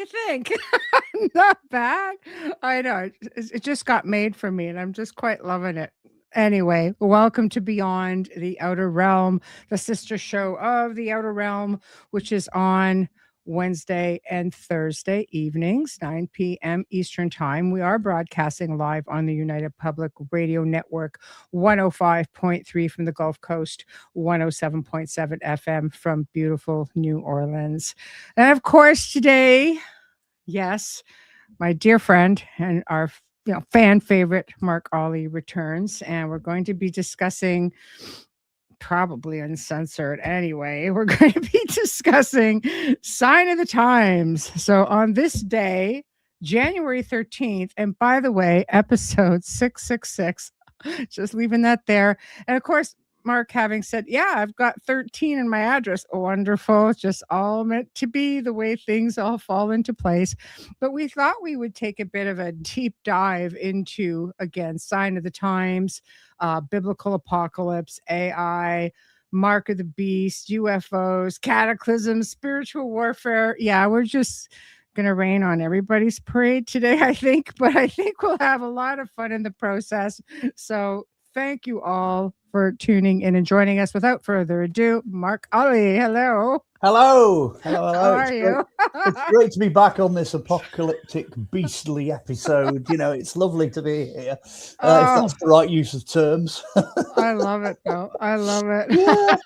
you think? Not bad. I know. It just got made for me, and I'm just quite loving it. Anyway, welcome to Beyond the Outer Realm, the sister show of the Outer Realm, which is on Wednesday and Thursday evenings, 9 p.m. Eastern Time. We are broadcasting live on the United Public Radio Network, 105.3 from the Gulf Coast, 107.7 FM from beautiful New Orleans. And of course, today, yes, my dear friend and our fan favorite Mark Olly returns, and we're going to be discussing, probably uncensored anyway, we're going to be discussing Sign of the Times. So on this day, January 13th, and by the way, episode 666, just leaving that there. And of course, Mark having said, yeah, I've got 13 in my address. Wonderful. It's just all meant to be the way things all fall into place. But we thought we would take a bit of a deep dive into, again, Sign of the Times, biblical apocalypse, AI, Mark of the Beast, UFOs, Cataclysm, spiritual warfare. Yeah, we're just going to rain on everybody's parade today, I think. But I think we'll have a lot of fun in the process. So thank you all for tuning in and joining us. Without further ado, Mark Olly, hello. Hello. Hello. How are you? It's great to be back on this apocalyptic, beastly episode. It's lovely to be here, if that's the right use of terms. I love it, though. I love it. Yeah.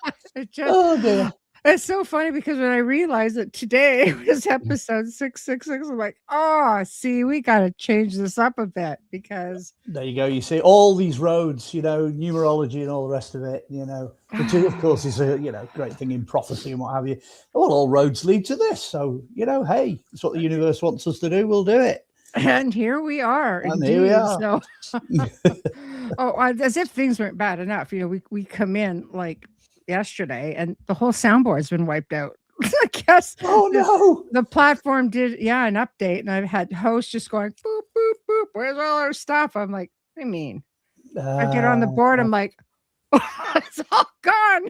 Oh, dear. It's so funny because when I realized that today was episode 666, I'm like, see, we got to change this up a bit because... There you go. You see all these roads, numerology and all the rest of it, which of course is a, great thing in prophecy and what have you. Well, all roads lead to this. So, hey, it's what the universe wants us to do. We'll do it. And here we are. And indeed. here we are. So, as if things weren't bad enough. We come in like yesterday and the whole soundboard's been wiped out. I guess the platform did an update, and I've had hosts just going boop boop boop, where's all our stuff? I'm like, what do you mean? I get on the board, I'm like, it's all gone.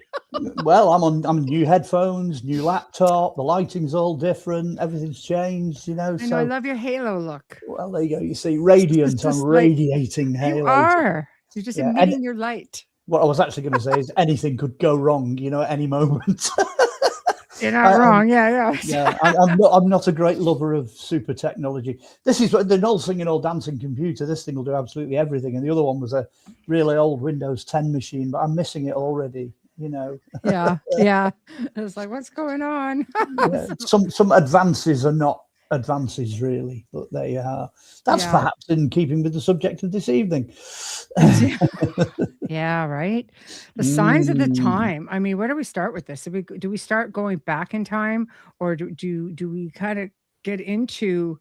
Well, I'm new headphones, new laptop, the lighting's all different, everything's changed, I know, I love your halo look. Well, there you go. You see, radiant, I'm radiating halo. You are. You're just emitting your light. What I was actually going to say is anything could go wrong, at any moment. You're not wrong. Yeah. I'm not a great lover of super technology. This is the old singing, old dancing computer. This thing will do absolutely everything. And the other one was a really old Windows 10 machine, but I'm missing it already. Yeah. It's like, what's going on? Some advances are not advances really, but they are. That's perhaps in keeping with the subject of this evening. Yeah, right. The signs of the time. I mean, where do we start with this? Do we start going back in time, or do we kind of get into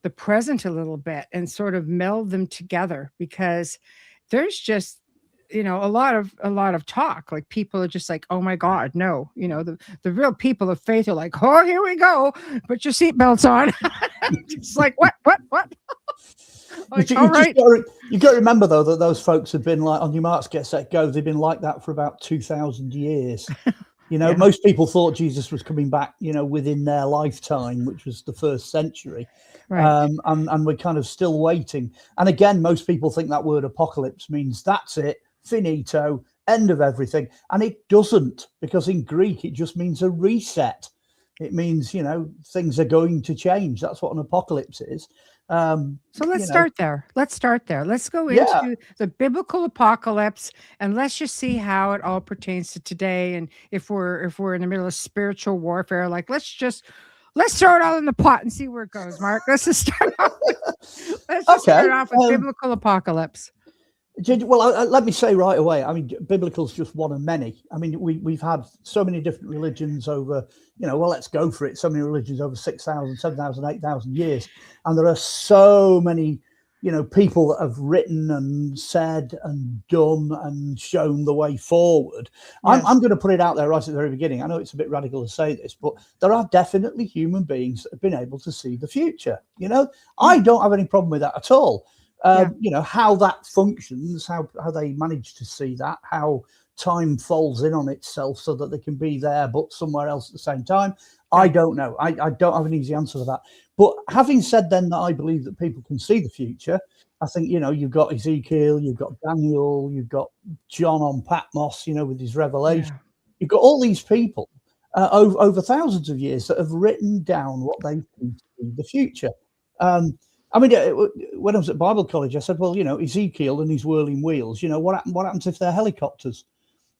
the present a little bit and sort of meld them together? Because there's just a lot of talk. Like, people are just like, oh my God, no. The real people of faith are like, oh, here we go. Put your seatbelts on. It's like, what? Like, all right. You've got to remember, though, that those folks have been like, on your marks, get set, go. They've been like that for about 2,000 years. Most people thought Jesus was coming back, within their lifetime, which was the first century. Right. And we're kind of still waiting. And again, most people think that word apocalypse means that's it, finito, end of everything. And it doesn't, because in Greek, it just means a reset. It means, things are going to change. That's what an apocalypse is. So let's start there. Let's go into the biblical apocalypse, and let's just see how it all pertains to today. And if we're in the middle of spiritual warfare, like, let's throw it all in the pot and see where it goes, Mark. Let's just start off with biblical apocalypse. Well, let me say right away, I mean, biblical is just one of many. I mean, we've had so many different religions over, let's go for it. So many religions over 6,000, 7,000, 8,000 years. And there are so many, people that have written and said and done and shown the way forward. Yes. I'm going to put it out there right at the very beginning. I know it's a bit radical to say this, but there are definitely human beings that have been able to see the future. I don't have any problem with that at all. How that functions, how they manage to see that, how time folds in on itself so that they can be there but somewhere else at the same time. I don't know. I don't have an easy answer for that. But having said then that I believe that people can see the future, I think, you've got Ezekiel, you've got Daniel, you've got John on Patmos, with his revelation. Yeah. You've got all these people over thousands of years that have written down what they think to be the future. I mean, when I was at Bible college, I said, well, Ezekiel and his whirling wheels, what happens if they're helicopters?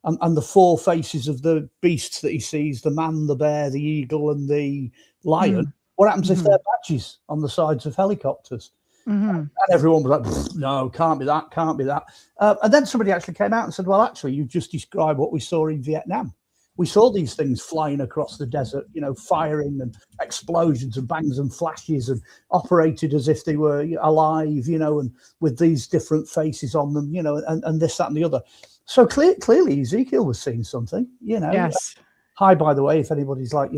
And the four faces of the beasts that he sees, the man, the bear, the eagle, and the lion, what happens if they're badges on the sides of helicopters? And everyone was like, no, can't be that, can't be that. And then somebody actually came out and said, well, actually, you just described what we saw in Vietnam. We saw these things flying across the desert, firing and explosions and bangs and flashes, and operated as if they were alive, and with these different faces on them, and this, that, and the other. So clearly Ezekiel was seeing something, Yes. Hi, by the way, if anybody's like,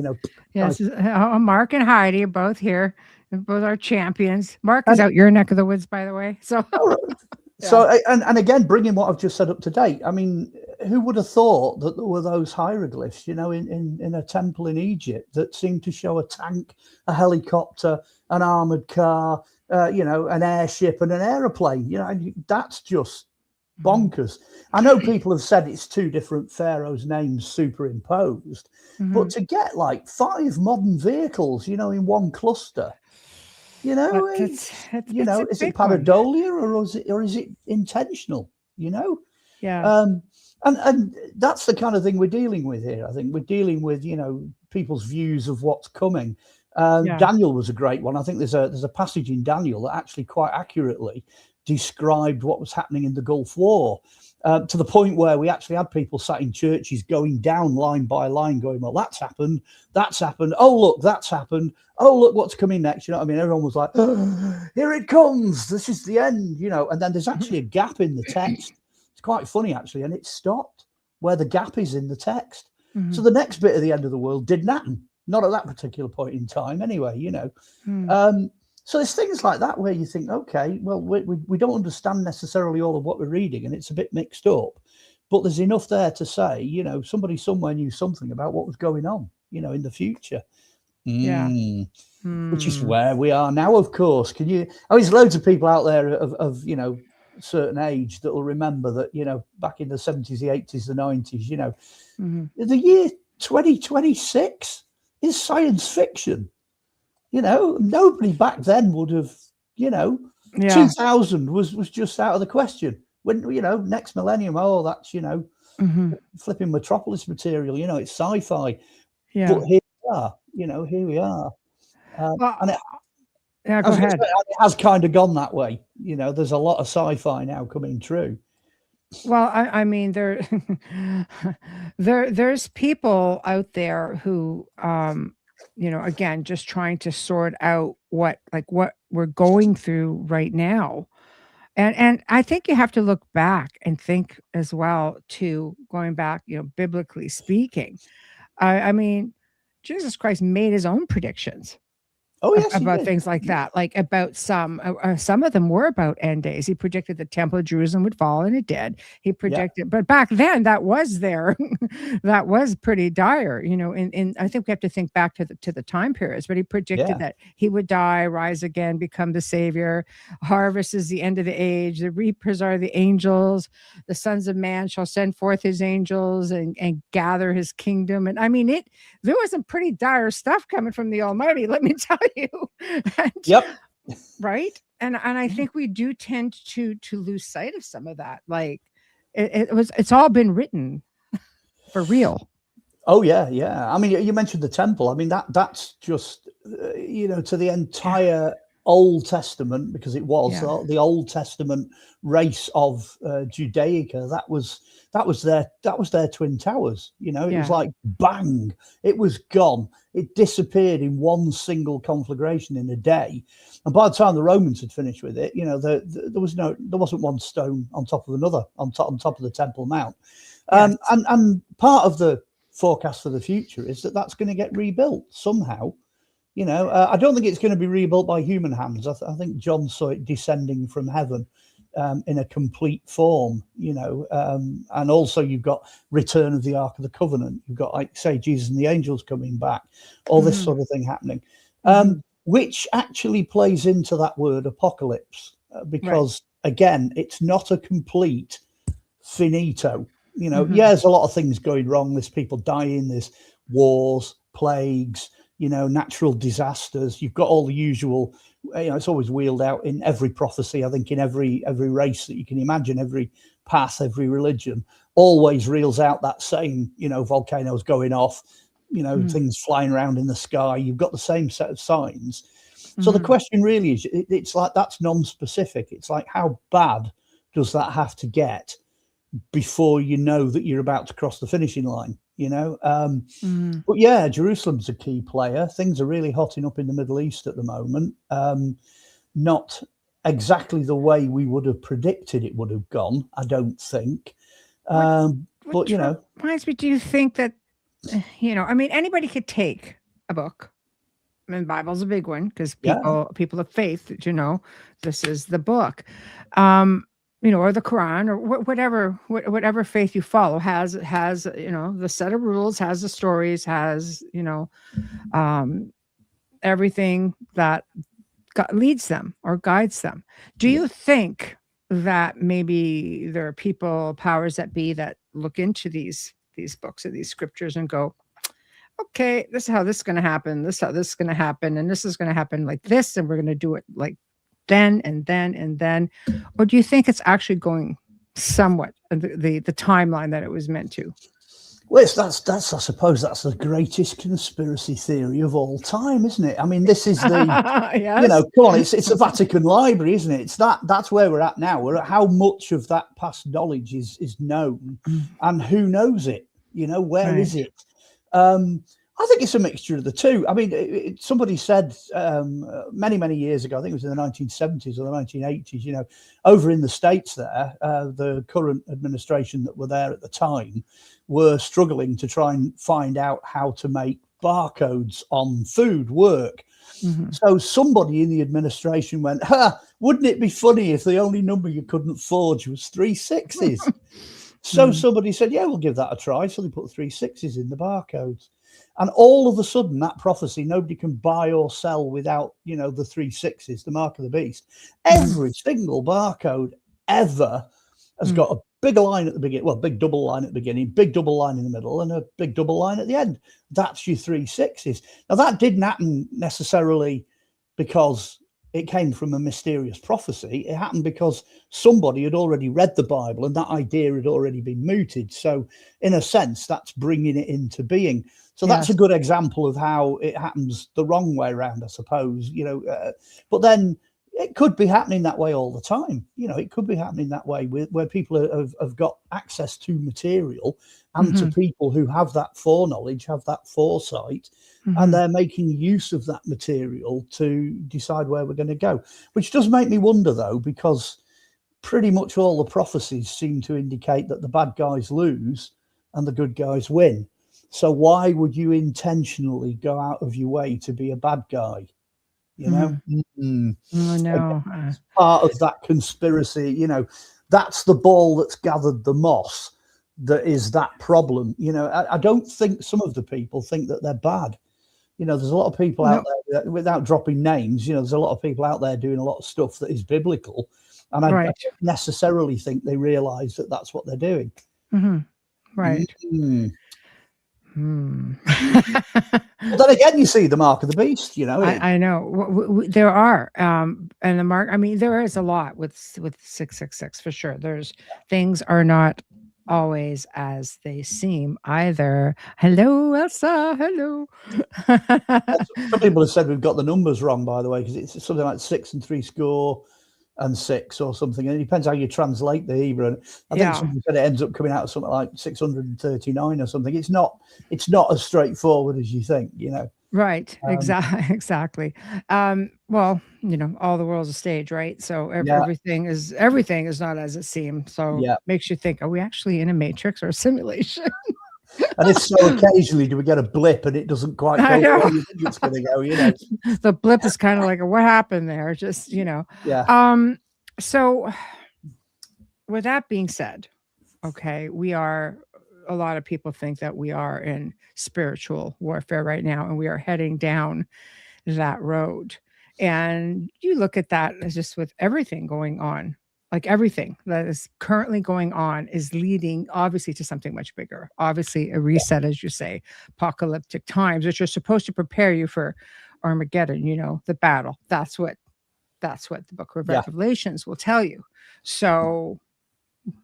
Yes. Mark and Heidi are both here. Both are champions. Mark is out your neck of the woods, by the way. So, So, and again, bringing what I've just said up to date, I mean, who would have thought that there were those hieroglyphs, in a temple in Egypt that seemed to show a tank, a helicopter, an armored car, an airship and an aeroplane, and that's just bonkers. I know people have said it's two different pharaohs' names superimposed, but to get like 5 modern vehicles, in one cluster, is it pareidolia or is it intentional? Yeah. And that's the kind of thing we're dealing with here. I think we're dealing with people's views of what's coming. Daniel was a great one. I think there's a passage in Daniel that actually quite accurately described what was happening in the Gulf War, to the point where we actually had people sat in churches going down line by line going, well, that's happened, oh look, that's happened, oh look what's coming next. I mean, everyone was like, oh, here it comes, this is the end, and then there's actually a gap in the text. It's quite funny actually, and it stopped where the gap is in the text. So the next bit of the end of the world didn't happen, not at that particular point in time anyway. So there's things like that where you think, okay, well, we don't understand necessarily all of what we're reading, and it's a bit mixed up, but there's enough there to say, somebody somewhere knew something about what was going on, in the future. Which is where we are now, of course. There's loads of people out there of certain age that will remember that, back in the 70s, the 80s, the 90s, the year 2026 is science fiction. Nobody back then would have, 2000 was just out of the question. When, next millennium, oh, that's, flipping Metropolis material, it's sci-fi. Yeah. But here we are. And go ahead. It has kind of gone that way. There's a lot of sci-fi now coming true. Well, I mean, there's people out there who, again, just trying to sort out what we're going through right now. And I think you have to look back and think as well to going back, biblically speaking. I mean, Jesus Christ made his own predictions. Oh, yes, about things like that, like about some of them were about end days. He predicted the Temple of Jerusalem would fall, and it did. He predicted, but back then that was there, that was pretty dire, and I think we have to think back to the time periods. But he predicted that he would die, rise again, become the savior. Harvest is the end of the age. The reapers are the angels. The sons of man shall send forth his angels and gather his kingdom. And I mean, there was some pretty dire stuff coming from the Almighty, let me tell you. Yep. Right. And I think we do tend to lose sight of some of that. Like it's all been written for real. Oh yeah. I mean, you mentioned the temple. I mean, that's just to the entire Old Testament, because it was the Old Testament race of Judaica. That was their twin towers. It was like bang, it was gone. It disappeared in one single conflagration in a day. And by the time the Romans had finished with it, there wasn't one stone on top of another on top of the Temple Mount. And part of the forecast for the future is that that's going to get rebuilt somehow. I don't think it's going to be rebuilt by human hands. I think John saw it descending from heaven. in a complete form, and also you've got return of the Ark of the Covenant. You've got, like, say, Jesus and the angels coming back, all this sort of thing happening, which actually plays into that word apocalypse, because again, it's not a complete finito. There's a lot of things going wrong. There's people dying, there's wars, plagues, natural disasters. You've got all the usual, it's always wheeled out in every prophecy. I think in every race that you can imagine, every path, every religion always reels out that same, volcanoes going off, things flying around in the sky. You've got the same set of signs. So the question really is, it's like, that's non-specific. It's like, how bad does that have to get before you know that you're about to cross the finishing line? But yeah, Jerusalem's a key player. Things are really hotting up in the Middle East at the moment. Not exactly the way we would have predicted it would have gone, I don't think. But reminds me, do you think that anybody could take a book? I mean, the Bible's a big one, because people of faith, this is the book. Or the Quran, or whatever faith you follow has the set of rules, has the stories, has everything that leads them or guides them. Do you think that maybe there are powers that be, that look into these books or these scriptures and go, okay, this is how this is going to happen, this is how this is going to happen, and this is going to happen like this, and we're going to do it like then and then and then? Or do you think it's actually going somewhat the timeline that it was meant to? Well, that's I suppose that's the greatest conspiracy theory of all time, isn't it? I mean, this is the yes. Come on, it's the Vatican Library, isn't it? It's that's where we're at now. We're at how much of that past knowledge is known, and who knows it? Where is it? I think it's a mixture of the two. I mean, somebody said many years ago, I think it was in the 1970s or the 1980s, over in the States there, the current administration that were there at the time were struggling to try and find out how to make barcodes on food work. So somebody in the administration went, wouldn't it be funny if the only number you couldn't forge was 3 6s? So somebody said, yeah, we'll give that a try. So they put 3 6s in the barcodes. And all of a sudden, that prophecy, nobody can buy or sell without, the 3 6s, the mark of the beast. Every single barcode ever has got a big line at the beginning, well, big double line at the beginning, big double line in the middle, and a big double line at the end. That's your 3 6s. Now, that didn't happen necessarily because it came from a mysterious prophecy. It happened because somebody had already read the Bible and that idea had already been mooted. So in a sense, that's bringing it into being. So that's a good example of how it happens the wrong way around, I suppose, but then it could be happening that way all the time. It could be happening that way where people have got access to material and to people who have that foreknowledge, have that foresight, and they're making use of that material to decide where we're going to go, which does make me wonder, though, because pretty much all the prophecies seem to indicate that the bad guys lose and the good guys win. So why would you intentionally go out of your way to be a bad guy? Oh, no. Part of that conspiracy, that's the ball that's gathered the moss that is that problem. I don't think some of the people think that they're bad. There's a lot of people out there, without dropping names, there's a lot of people out there doing a lot of stuff that is biblical. And I don't necessarily think they realize that that's what they're doing. Right. But then again, you see the mark of the beast, I know there are, and the mark, I mean, there is a lot with 666 for sure. There's things are not always as they seem either. Hello, Elsa. Hello. Some people have said we've got the numbers wrong, by the way, because it's something like 6 and 3 score and 6 or something, and it depends how you translate the Hebrew. And I think somebody said it ends up coming out of something like 639 or something. It's not as straightforward as you think, Right. Exactly. Well, all the world's a stage, right? So everything is not as it seems. So makes you think, are we actually in a matrix or a simulation? And if so, occasionally do we get a blip and it doesn't quite go where you think it's going to go, The blip is kind of like, what happened there? Just, So with that being said, okay, a lot of people think that we are in spiritual warfare right now, and we are heading down that road. And you look at that as just with everything going on, like everything that is currently going on is leading obviously to something much bigger. Obviously, a reset, as you say, apocalyptic times, which are supposed to prepare you for Armageddon, the battle. That's what the book of Yeah. Revelations will tell you. So,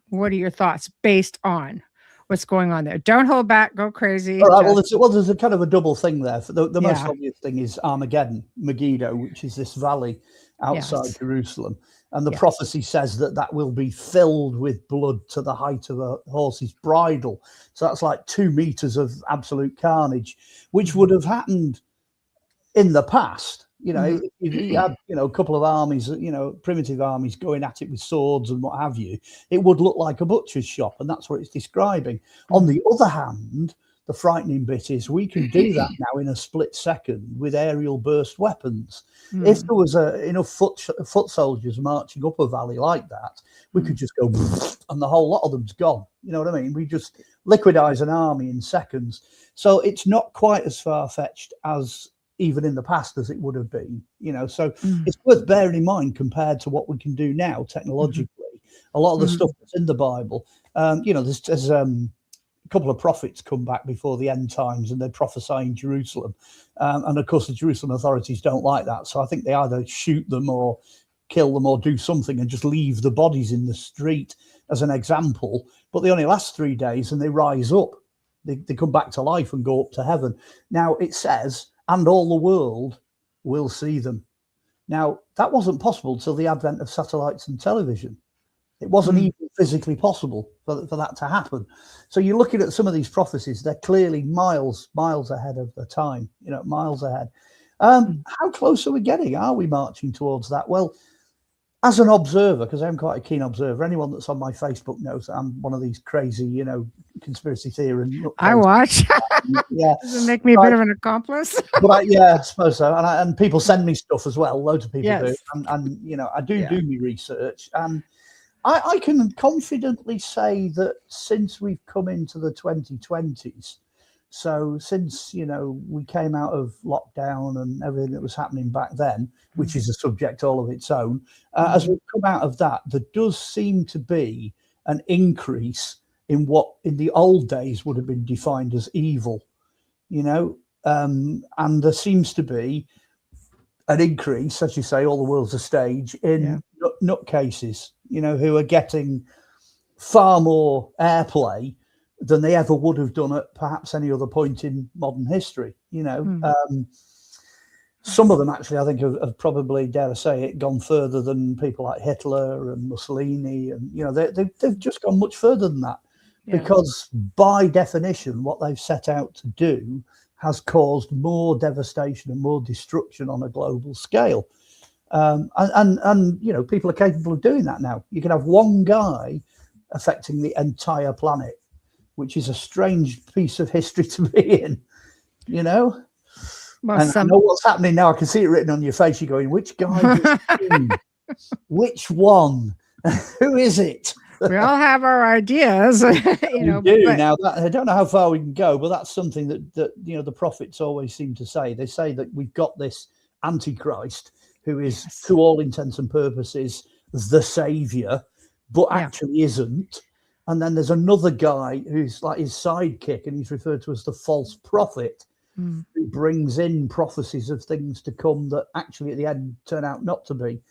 what are your thoughts based on what's going on there? Don't hold back, go crazy. All right. Well, there's a kind of a double thing there. The most Yeah. obvious thing is Armageddon, Megiddo, which is this valley outside Yes. Jerusalem. And the Yes. prophecy says that will be filled with blood to the height of a horse's bridle. So that's like 2 meters of absolute carnage, which would have happened in the past. If you had, a couple of armies, primitive armies going at it with swords and what have you, it would look like a butcher's shop. And that's what it's describing. On the other hand, the frightening bit is we can do that now in a split second with aerial burst weapons. If there was enough foot soldiers marching up a valley like that, we could just go and the whole lot of them's gone. You know what I mean? We just liquidize an army in seconds. So it's not quite as far-fetched as even in the past as it would have been, so it's worth bearing in mind compared to what we can do now technologically. A lot of the stuff that's in the Bible, there's a couple of prophets come back before the end times and they prophesy in Jerusalem. And of course, the Jerusalem authorities don't like that. So I think they either shoot them or kill them or do something and just leave the bodies in the street as an example. But they only last 3 days and they rise up. They come back to life and go up to heaven. Now it says, and all the world will see them. Now, that wasn't possible till the advent of satellites and television. It wasn't even physically possible for that to happen. So you're looking at some of these prophecies, they're clearly miles ahead of the time, miles ahead. How close are we getting? Are we marching towards that? Well, as an observer, because I'm quite a keen observer, anyone that's on my Facebook knows that I'm one of these crazy, conspiracy theory. I watch. Yeah. Does it make me a bit of an accomplice? But I suppose so. And people send me stuff as well. Loads of people do. And I do my research. And I can confidently say that since we've come into the 2020s, so since, we came out of lockdown and everything that was happening back then, which is a subject all of its own, as we've come out of that, there does seem to be an increase in what in the old days would have been defined as evil, and there seems to be an increase, as you say, all the world's a stage, in nutcases, who are getting far more airplay than they ever would have done at perhaps any other point in modern history. Some of them actually, I think, have probably, dare I say it, gone further than people like Hitler and Mussolini, and they've just gone much further than that, because by definition, what they've set out to do has caused more devastation and more destruction on a global scale. And people are capable of doing that now. You can have one guy affecting the entire planet, which is a strange piece of history to be in, Well, and I know what's happening now. I can see it written on your face. You're going, which guy? Which one? Who is it? We all have our ideas, We do. Now, I don't know how far we can go, but that's something that the prophets always seem to say. They say that we've got this Antichrist who is, to all intents and purposes, the savior, but actually isn't. And then there's another guy who's like his sidekick, and he's referred to as the false prophet, who brings in prophecies of things to come that actually at the end turn out not to be.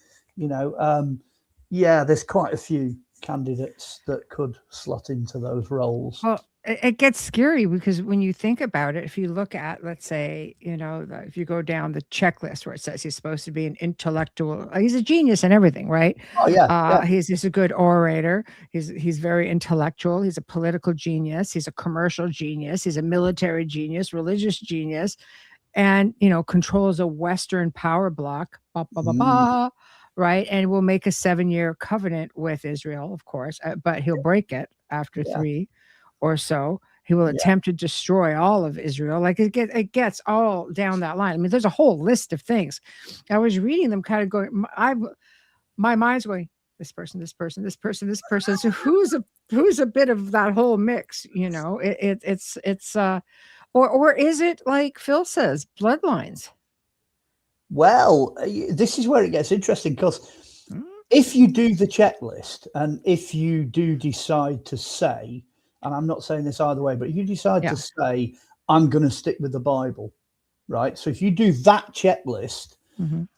There's quite a few candidates that could slot into those roles. Well, it gets scary because when you think about it, if you look at, let's say, if you go down the checklist where it says he's supposed to be an intellectual, he's a genius and everything, right? Oh yeah, He's a good orator. He's very intellectual. He's a political genius. He's a commercial genius. He's a military genius, religious genius, and controls a Western power block. Right, and will make a 7-year covenant with Israel, of course, but he'll break it after 3 or so. He will attempt to destroy all of Israel. Like it gets all down that line. I mean, there's a whole list of things. I was reading them, kind of going. My mind's going, this person, this person, this person, this person. So who's a bit of that whole mix? It's or is it like Phil says, bloodlines? Well, this is where it gets interesting, because if you do the checklist, and if you do decide to say, and I'm not saying this either way, but if you decide to say, I'm going to stick with the Bible, right? So if you do that checklist,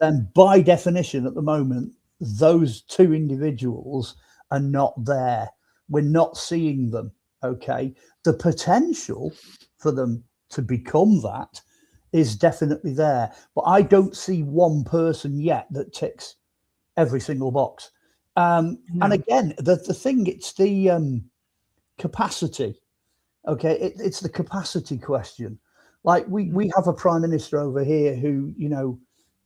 then by definition, at the moment, those two individuals are not there. We're not seeing them. Okay. The potential for them to become that is definitely there, but I don't see one person yet that ticks every single box. And again, the thing, it's the capacity. Okay. It's the capacity question. Like we have a prime minister over here who,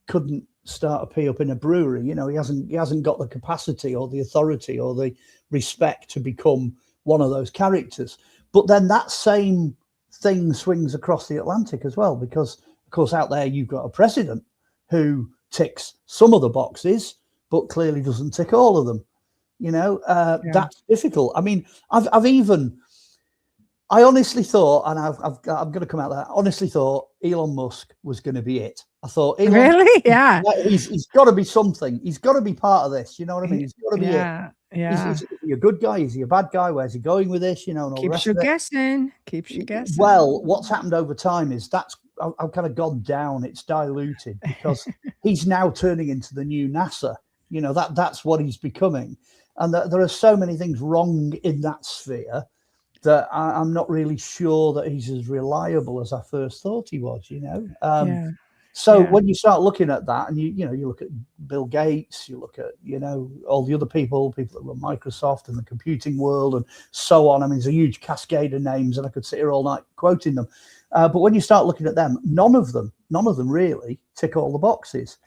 couldn't start a pee up in a brewery. He hasn't got the capacity or the authority or the respect to become one of those characters. But then that same thing swings across the Atlantic as well, because of course out there you've got a president who ticks some of the boxes but clearly doesn't tick all of them. That's difficult. I mean, I honestly thought, and I'm going to come out there, I honestly thought Elon Musk was going to be it. I thought, really? Yeah. He's got to be something. He's got to be part of this. You know what I mean? He's got to be it. Yeah. Is he a good guy? Is he a bad guy? Where's he going with this? And all the rest of it. Keeps you guessing. Well, what's happened over time is I've kind of gone down. It's diluted because he's now turning into the new NASA. That's what he's becoming. And there are so many things wrong in that sphere that I'm not really sure that he's as reliable as I first thought he was, So when you start looking at that, and you look at Bill Gates, you look at, all the other people that run Microsoft and the computing world and so on. I mean, there's a huge cascade of names and I could sit here all night quoting them. But when you start looking at them, none of them really tick all the boxes.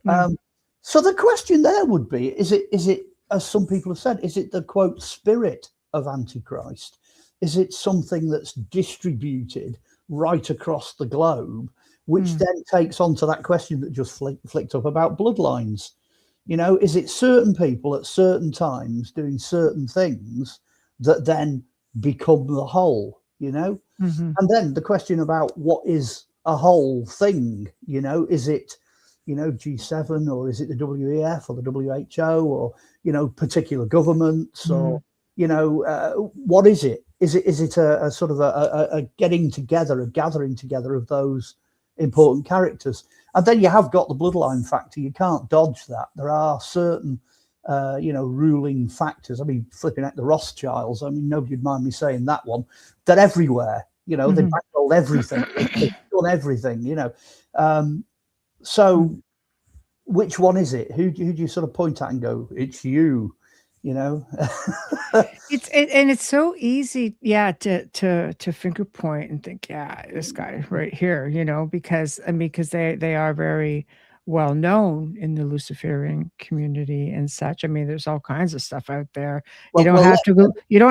So the question there would be, is it, as some people have said, is it the quote spirit of Antichrist? Is it something that's distributed right across the globe, which then takes on to that question that just flicked up about bloodlines? Is it certain people at certain times doing certain things that then become the whole, And then the question about what is a whole thing, is it, G7, or is it the WEF or the WHO, or, particular governments, or, what is it? Is it a sort of a getting together, a gathering together of those important characters? And then you have got the bloodline factor. You can't dodge that. There are certain, ruling factors. I mean, flipping at the Rothschilds. I mean, nobody would mind me saying that one. They're everywhere. They've bankrolled everything. They've done everything. So, which one is it? Who do you sort of point at and go, it's you? It's so easy, to finger point and think, this guy right here, because they are very well known in the Luciferian community and such. I mean, there's all kinds of stuff out there. You don't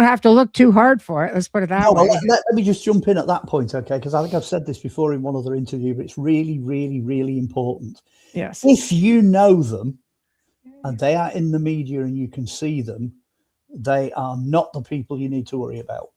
have to look too hard for it. Let's put it that way. Let me just jump in at that point, okay? Because I think I've said this before in one other interview, but it's really, really, really important. Yes. If you know them, and they are in the media and you can see them, they are not the people you need to worry about.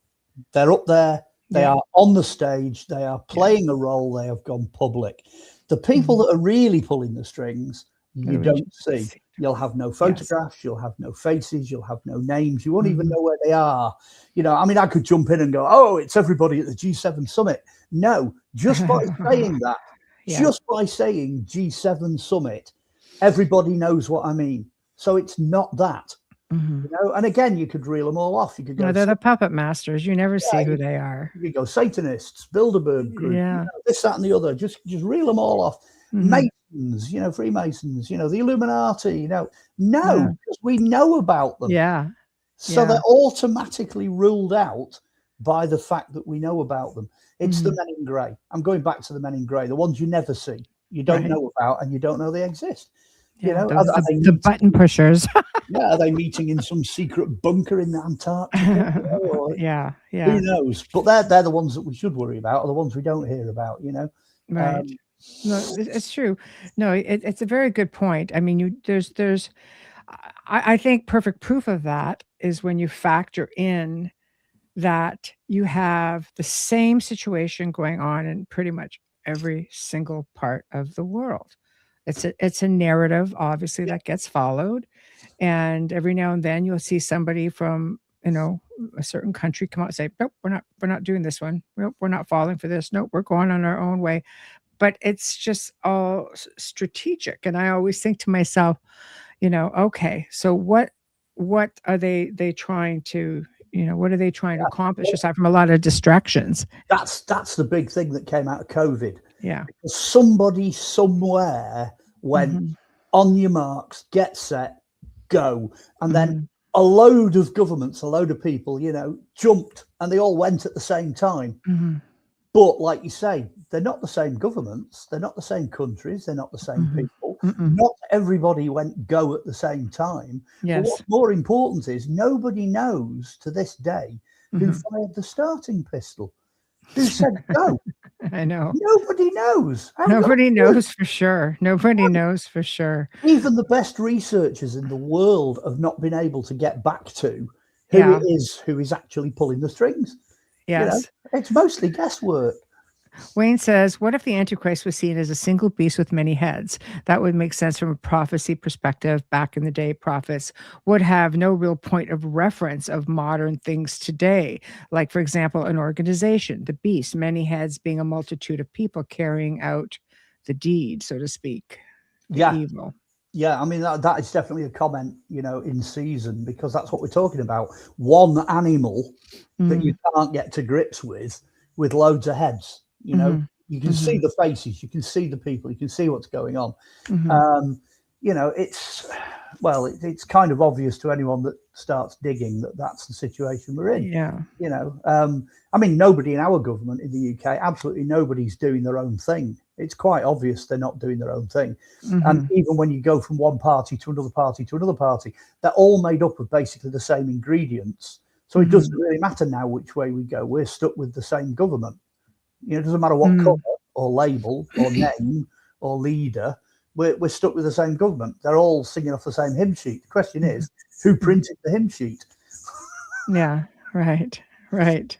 They're up there. They are on the stage. They are playing a role. They have gone public. The people that are really pulling the strings, you don't see. You'll have no photographs. You'll have no faces. You'll have no names. You won't even know where they are. I mean, I could jump in and go, oh, it's everybody at the G7 summit. No, just by saying that, just by saying G7 summit, everybody knows what I mean. So it's not that. And again, you could reel them all off. You could go, they're the puppet masters. You never see who they are. You go Satanists, Bilderberg group, this, that, and the other. Just reel them all off. Masons, Freemasons, the Illuminati. No, because we know about them. So they're automatically ruled out by the fact that we know about them. It's the men in grey. I'm going back to the men in grey, the ones you never see, you don't know about, and you don't know they exist. The button pushers. Are they meeting in some secret bunker in the Antarctica? Who knows? But they're the ones that we should worry about, are the ones we don't hear about. Right. No, it's true. No, it's a very good point. I mean, I think perfect proof of that is when you factor in that you have the same situation going on in pretty much every single part of the world. It's a narrative, obviously, Yeah, that gets followed, and every now and then you'll see somebody from, a certain country come out and say, "Nope, we're not doing this one. Nope, we're not falling for this. Nope, we're going on our own way." But it's just all strategic, and I always think to myself, okay, so what are they trying to, what are they trying to accomplish aside from a lot of distractions? that's the big thing that came out of COVID. Yeah. Somebody somewhere went, Mhm. on your marks, get set, go. And then Mhm. a load of governments, a load of people, jumped and they all went at the same time. Mhm. But like you say, they're not the same governments, they're not the same countries, they're not the same Mhm. people. Mm-mm. Not everybody went go at the same time. But Yes. what's more important is nobody knows to this day who Mhm. fired the starting pistol, who said go. I know. Nobody knows. I haven't got a Nobody clue. knows for sure. Nobody knows for sure. Even the best researchers in the world have not been able to get back to Yeah. who is actually pulling the strings. Yes. It's mostly guesswork. Wayne says, "What if the Antichrist was seen as a single beast with many heads? That would make sense from a prophecy perspective. Back in the day, prophets would have no real point of reference of modern things today. Like, for example, an organization, the beast, many heads being a multitude of people carrying out the deed, so to speak, the Yeah, evil." yeah. I mean that is definitely a comment, in season, because that's what we're talking about. One animal that you Mm, can't get to grips with loads of heads. mhm, You can see mhm, the faces, you can see the people, you can see what's going on. mhm. Um, it's it's kind of obvious to anyone that starts digging that that's the situation we're in. Yeah. I mean, nobody in our government in the UK, absolutely nobody's doing their own thing. It's quite obvious they're not doing their own thing. And Mhm, even when you go from one party to another party to another party, they're all made up of basically the same ingredients. So it doesn't mhm, really matter now which way we go. We're stuck with the same government. It doesn't matter what colour mm. or label or name or leader. We're stuck with the same government. They're all singing off the same hymn sheet. The question Mhm, is, who mhm. printed the hymn sheet? Yeah, right, right.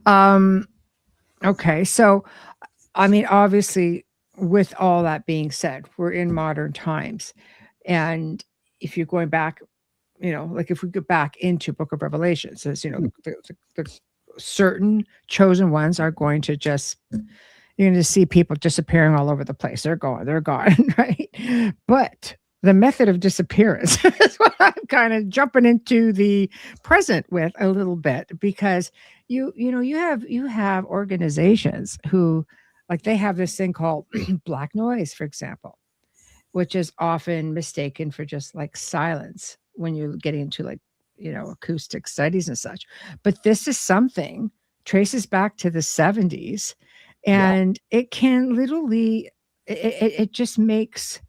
Um, okay, so, I mean, obviously, with all that being said, we're in modern times, and if you're going back, like, if we go back into Book of Revelation, it says, the certain chosen ones are going to just you're gonna see people disappearing all over the place. They're gone, right? But the method of disappearance is what I'm kind of jumping into the present with a little bit because you have organizations who like they have this thing called black noise, for example, which is often mistaken for just like silence when you're getting into like, acoustic studies and such. But this is something traces back to the 70s Yeah, and it can literally it just makes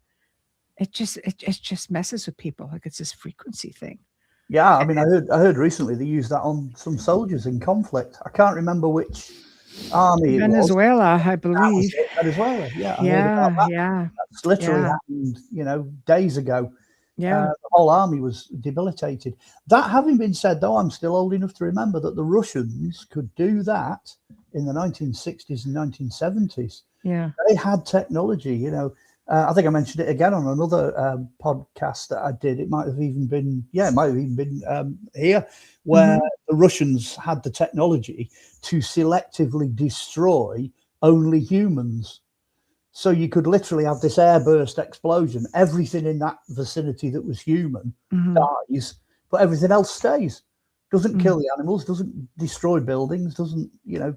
it just messes with people like it's this frequency thing. yeah. I mean, I heard recently they used that on some soldiers in conflict. I can't remember which army it was. Venezuela, I That was believe. it, Venezuela. Yeah, I heard about Yeah, that. yeah, That's literally yeah, happened, days ago. yeah. The whole army was debilitated. That having been said, though, I'm still old enough to remember that the Russians could do that in the 1960s and 1970s. Yeah. They had technology, I think I mentioned it again on another podcast that I did. It might have even been, here, where Hmm. the Russians had the technology to selectively destroy only humans. So you could literally have this airburst explosion. Everything in that vicinity that was human Hmm. dies, but everything else stays. Doesn't kill Hmm. the animals, doesn't destroy buildings, doesn't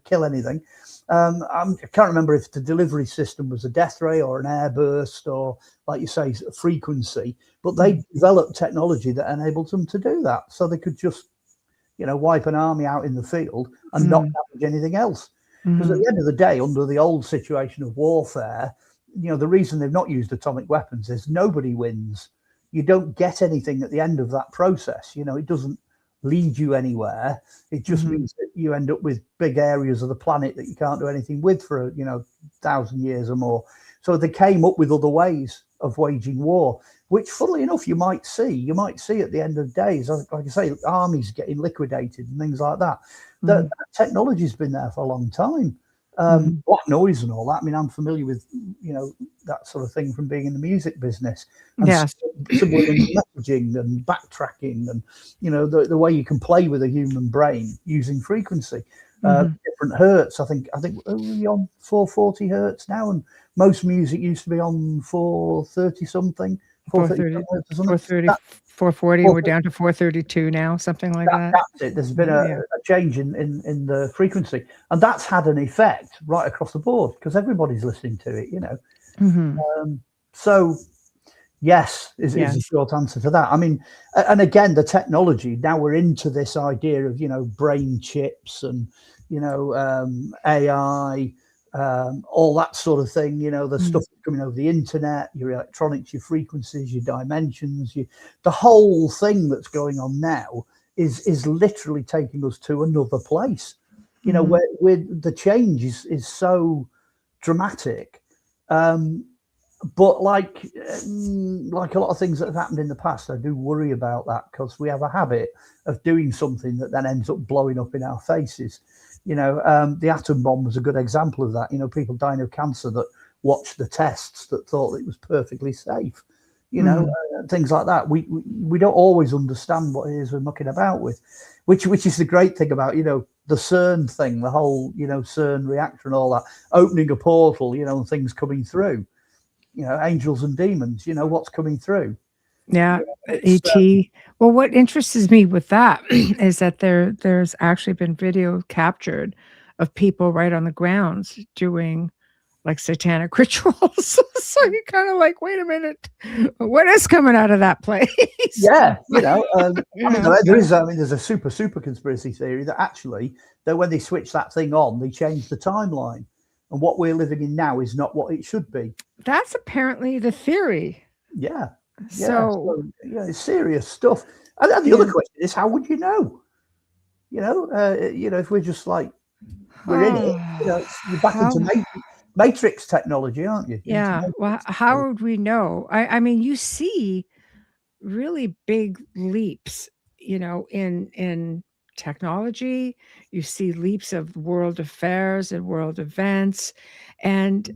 kill anything. I can't remember if the delivery system was a death ray or an airburst or, like you say, a frequency. But they Hmm. developed technology that enabled them to do that, so they could just wipe an army out in the field and not Hmm. damage anything else. Because at Hmm. the end of the day, under the old situation of warfare, the reason they've not used atomic weapons is nobody wins. You don't get anything at the end of that process. It doesn't lead you anywhere. It just means that you end up with big areas of the planet that you can't do anything with for 1,000 years or more. So they came up with other ways of waging war, which, funnily enough, you might see at the end of days, like I say, armies getting liquidated and things like that. That technology's been there for a long time. Black noise and all that. I mean, I'm familiar with that sort of thing from being in the music business. And Yes. subliminal messaging and backtracking, and the way you can play with a human brain using frequency, different hertz. I think we're on 440 hertz now, and most music used to be on 430 something. 430, 440. We're down to 432 now, something like that. That's it. There's been a change in the frequency, and that's had an effect right across the board because everybody's listening to it, So yes, is the short answer to that. I mean, and again, the technology, now we're into this idea of brain chips and AI, all that sort of thing. The stuff coming over the internet, your electronics, your frequencies, your dimensions, the whole thing that's going on now is literally taking us to another place. Where the change is so dramatic. But like a lot of things that have happened in the past, I do worry about that because we have a habit of doing something that then ends up blowing up in our faces. The atom bomb was a good example of that. People dying of cancer that watched the tests that thought it was perfectly safe. Things like that. We don't always understand what it is we're mucking about with, which is the great thing about the CERN thing, the whole CERN reactor and all that, opening a portal, and things coming through. Angels and demons, what's coming through. Yeah, ET. Well, what interests me with that is that there's actually been video captured of people right on the grounds doing like satanic rituals. So you're kind of like, wait a minute, what is coming out of that place? Yeah, there's a super conspiracy theory that actually that when they switch that thing on, they change the timeline. And what we're living in now is not what it should be. That's apparently the theory. Yeah. So it's serious stuff. And the other question is, how would you know? If we're just like we're in it, you're back into Matrix technology, aren't you? Yeah. Well, how would we know? I mean, you see really big leaps, in technology. You see leaps of world affairs and world events, and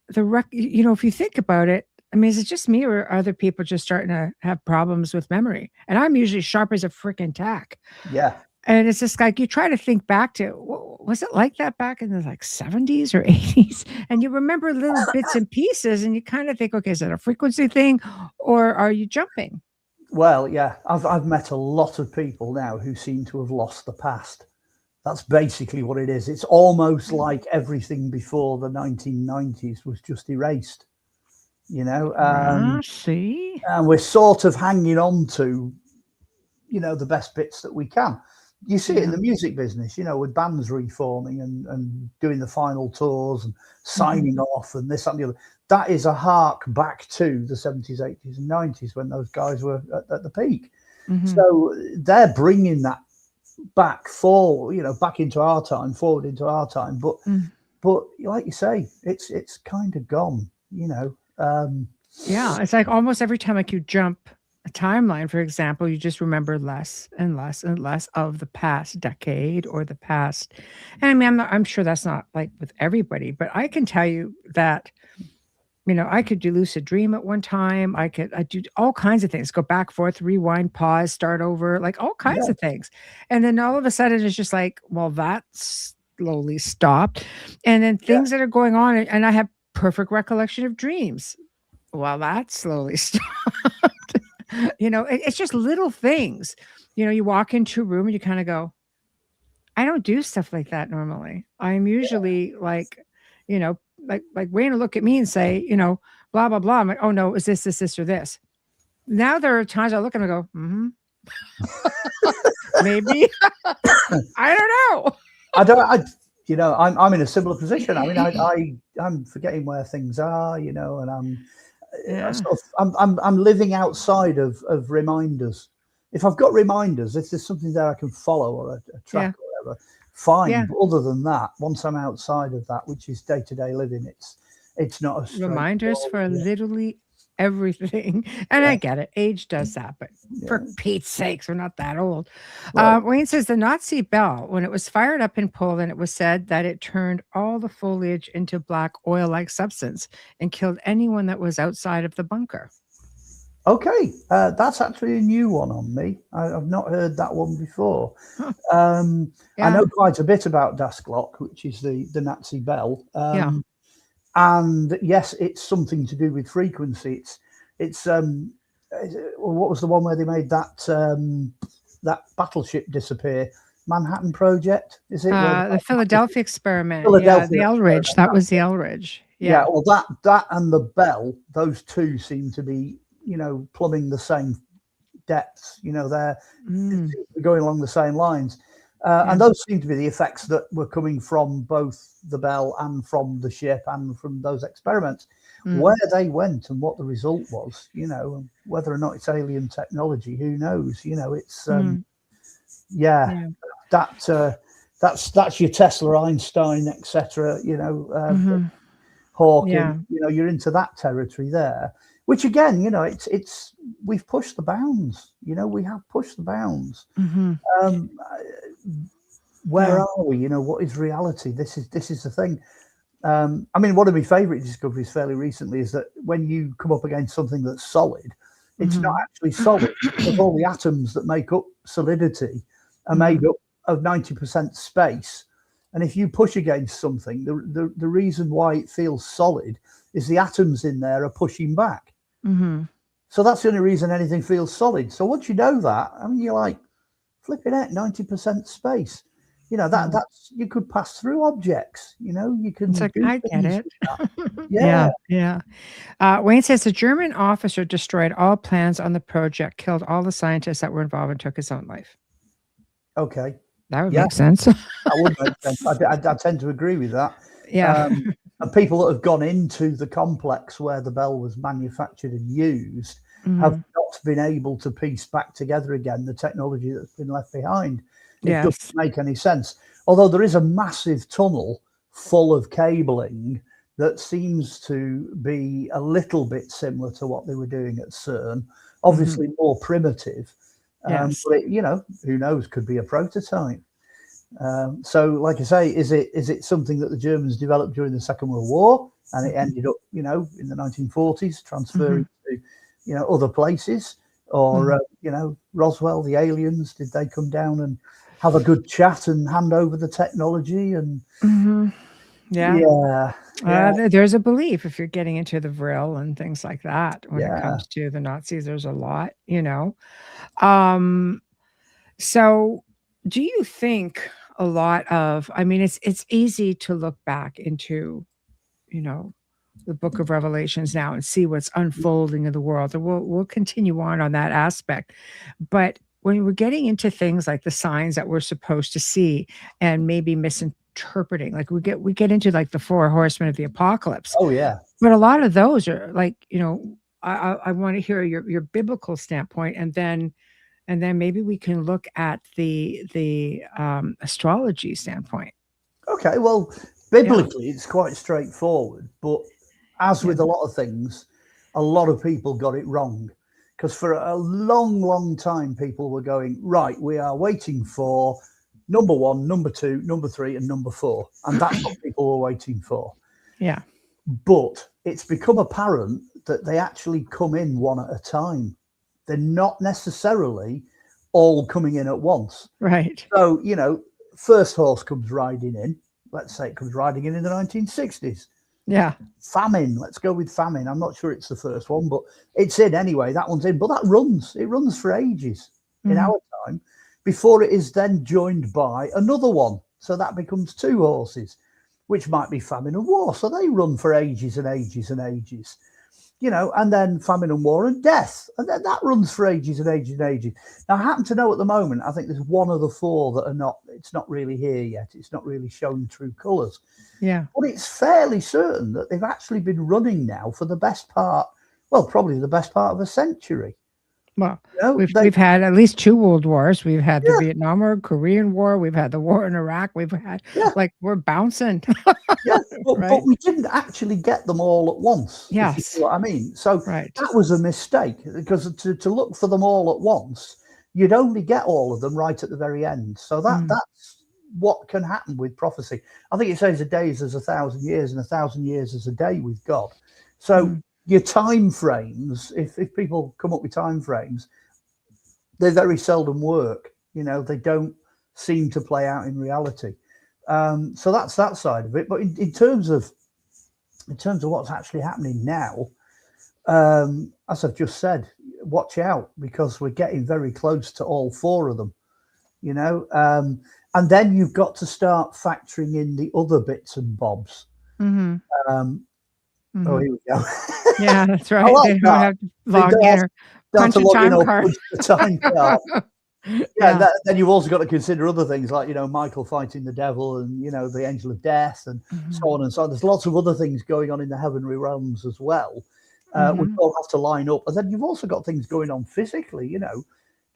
if you think about it, I mean, is it just me or are other people just starting to have problems with memory? And I'm usually sharp as a freaking tack. Yeah. And it's just like you try to think back to, was it like that back in the 70s or 80s? And you remember little bits and pieces, and you kind of think, okay, is that a frequency thing, or are you jumping? Well, yeah, I've met a lot of people now who seem to have lost the past. That's basically what it is. It's almost like everything before the 1990s was just erased. See, and we're sort of hanging on to, the best bits that we can. You see it in the music business, with bands reforming and doing the final tours and signing off and this, that, and the other. That is a hark back to the 70s, 80s, and 90s when those guys were at the peak. So they're bringing that back forward, back into our time, forward into our time. But like you say, it's kind of gone, Yeah, it's like almost every time you jump a timeline, for example, you just remember less and less and less of the past decade or the past. And I mean, I'm sure that's not like with everybody, but I can tell you that, I could do lucid dream at one time. I do all kinds of things, go back, forth, rewind, pause, start over, like all kinds of things. And then all of a sudden it's just like, well, that's slowly stopped. And then things that are going on, and I have perfect recollection of dreams. Well, that slowly stopped. It's just little things. You walk into a room and you kind of go, I don't do stuff like that normally. I'm usually like Wayne will look at me and say, blah, blah, blah. I'm like, oh no, is this, or this? Now there are times I look and I go, maybe. I don't know. I'm in a similar position. I mean, I'm forgetting where things are, and I'm living outside of reminders. if I've got reminders, if there's something there I can follow or a track or whatever, fine. Yeah. But other than that, once I'm outside of that, which is day-to-day living, it's not a Reminders for straightforward. literally everything. And I get it. Age does that, but for Yeah. Pete's sakes, we're not that old. Right. Wayne says the Nazi bell, when it was fired up in Poland, it was said that it turned all the foliage into black oil-like substance and killed anyone that was outside of the bunker. Okay, that's actually a new one on me. I've not heard that one before. Huh. I know quite a bit about Das Glock, which is the Nazi bell. And yes, it's something to do with frequency. It's what was the one where they made that battleship disappear? Manhattan Project, is it? The Philadelphia experiment. Philadelphia The Elridge. experiment. That was the Elridge. Yeah. Well, that and the bell, those two seem to be, plumbing the same depths. They're going along the same lines. And those seem to be the effects that were coming from both the bell and from the ship and from those experiments. Where they went and what the result was, and whether or not it's alien technology, who knows? It's that's your Tesla, Einstein, etc. Hawking. You're into that territory there. Which again, it's we've pushed the bounds. We have pushed the bounds. Where are we? What is reality? This is the thing. I mean, one of my favourite discoveries fairly recently is that when you come up against something that's solid, it's not actually solid. Because all the atoms that make up solidity are made up of 90% space. And if you push against something, the reason why it feels solid is the atoms in there are pushing back. So that's the only reason anything feels solid. So once you know that, I mean, you're like, flipping out 90% space. That's you could pass through objects. You can. It's like, I get it. Yeah. Wayne says the German officer destroyed all plans on the project, killed all the scientists that were involved, and took his own life. Okay. That would make sense. That would make sense. I tend to agree with that. Yeah. And people that have gone into the complex where the bell was manufactured and used have not been able to piece back together again the technology that's been left behind. It doesn't make any sense. Although there is a massive tunnel full of cabling that seems to be a little bit similar to what they were doing at CERN. Obviously more primitive. But who knows, could be a prototype. So like I say, is it something that the Germans developed during the Second World War and it ended up, in the 1940s transferring to, other places? Or, Roswell, the aliens, did they come down and have a good chat and hand over the technology? And there's a belief if you're getting into the Vril and things like that when it comes to the Nazis, there's a lot, So do you think a lot of, I mean, it's easy to look back into, the book of Revelations now and see what's unfolding in the world. And we'll continue on that aspect. But when we're getting into things like the signs that we're supposed to see and maybe misinterpreting, like we get into like the 4 horsemen of the apocalypse. Oh yeah. But a lot of those are like, I want to hear your biblical standpoint, and then maybe we can look at the astrology standpoint. Okay, well, biblically it's quite straightforward, but as with a lot of things, a lot of people got it wrong. Because for a long time, people were going, right, we are waiting for number 1, number 2, number 3, and number 4. And that's what people were waiting for. Yeah. But it's become apparent that they actually come in one at a time. They're not necessarily all coming in at once. Right. So, first horse comes riding in. Let's say it comes riding in the 1960s. Yeah. Famine. Let's go with famine. I'm not sure it's the first one, but it's in anyway. That one's in. But it runs for ages in our time before it is then joined by another one. So that becomes 2 horses, which might be famine and war. So they run for ages and ages and ages. And then famine and war and death. And then that runs for ages and ages and ages. Now, I happen to know at the moment, I think there's 1 of the 4 that are not, it's not really here yet. It's not really showing true colours. Yeah. But it's fairly certain that they've actually been running now for the best part, well, probably the best part of a century. Well, You know, we've had at least 2 world wars. We've had the yeah, Vietnam War, Korean War, we've had the war in Iraq, we've had yeah, like, we're bouncing, yeah. But right? we didn't actually get them all at once, if you see Yes, what I mean. So right. that was a mistake, because to look for them all at once, you'd only get all of them right at the very end. So Mm, that's what can happen with prophecy. I think it says a day is as 1,000 years, and 1,000 years is a day with God. So mm, your time frames, if people come up with time frames, they very seldom work. They don't seem to play out in reality. So that's that side of it. But in terms of what's actually happening now, as I've just said, watch out, because we're getting very close to all four of them. And then you've got to start factoring in the other bits and bobs. mhm, Um, oh, mhm. here we go. Yeah, that's I right. like They don't that. have to They log don't in have, or don't have punch to a log in time or card. punch the time card. Yeah, Yeah. then you've also got to consider other things like, Michael fighting the devil, and, the angel of death, and so Mhm, on and so on. There's lots of other things going on in the heavenly realms as well, which mhm, all have to line up. And then you've also got things going on physically,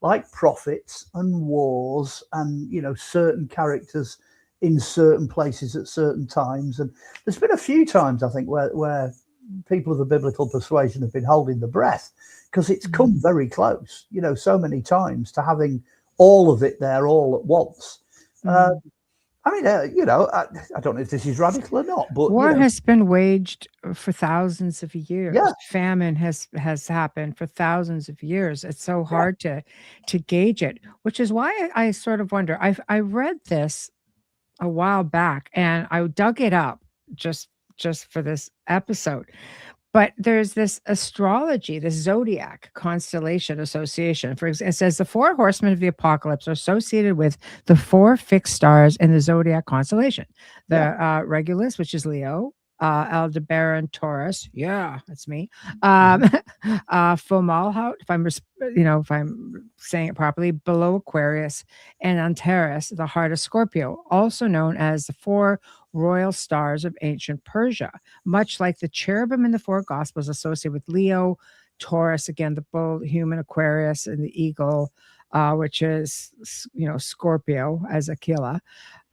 like prophets and wars, and, certain characters in certain places at certain times. And there's been a few times, I think, where people of the biblical persuasion have been holding the breath, because it's mhm. come very close, so many times, to having all of it there all at once. Uh, Mhm. I mean, I don't know if this is radical or not, but War has been waged for thousands of yeah, years. Famine has happened for thousands of years. It's so yeah, hard to gauge it, which is why I sort of wonder. I read this a while back and I dug it up just just for this episode. But there's this astrology, the zodiac constellation association. For example, it says the four horsemen of the apocalypse are associated with the four fixed stars in the zodiac constellation. yeah. The Regulus, which is Leo, Aldebaran Taurus, yeah, that's me. Mhm. Fomalhaut, if I'm saying it properly, below Aquarius, and Antares, the heart of Scorpio, also known as the four royal stars of ancient Persia, much like the cherubim in the four gospels associated with Leo, Taurus, again, the bull, human, Aquarius, and the eagle, which is, Scorpio as Aquila.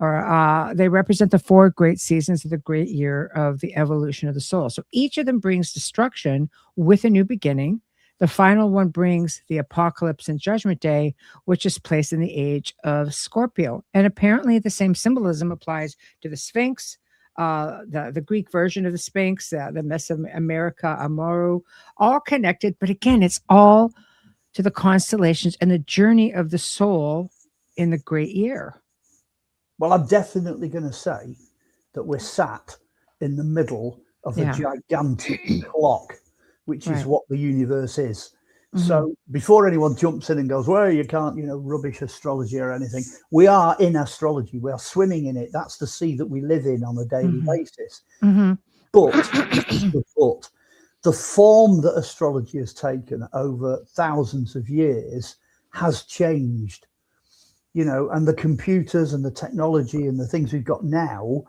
Or they represent the four great seasons of the great year of the evolution of the soul. So each of them brings destruction with a new beginning. The final one brings the apocalypse and judgment day, which is placed in the age of Scorpio. And apparently, the same symbolism applies to the Sphinx, the Greek version of the Sphinx, the Mesoamerica Amaru, all connected. But again, it's all to the constellations and the journey of the soul in the great year. Well, I'm definitely going to say that we're sat in the middle of a Yeah, gigantic clock, which is right. what the universe is. Mhm. So before anyone jumps in and goes, well, you can't, rubbish astrology or anything, we are in astrology. We are swimming in it. That's the sea that we live in on a daily Mhm. basis. Mhm. But, but the form that astrology has taken over thousands of years has changed, and the computers and the technology and the things we've got now,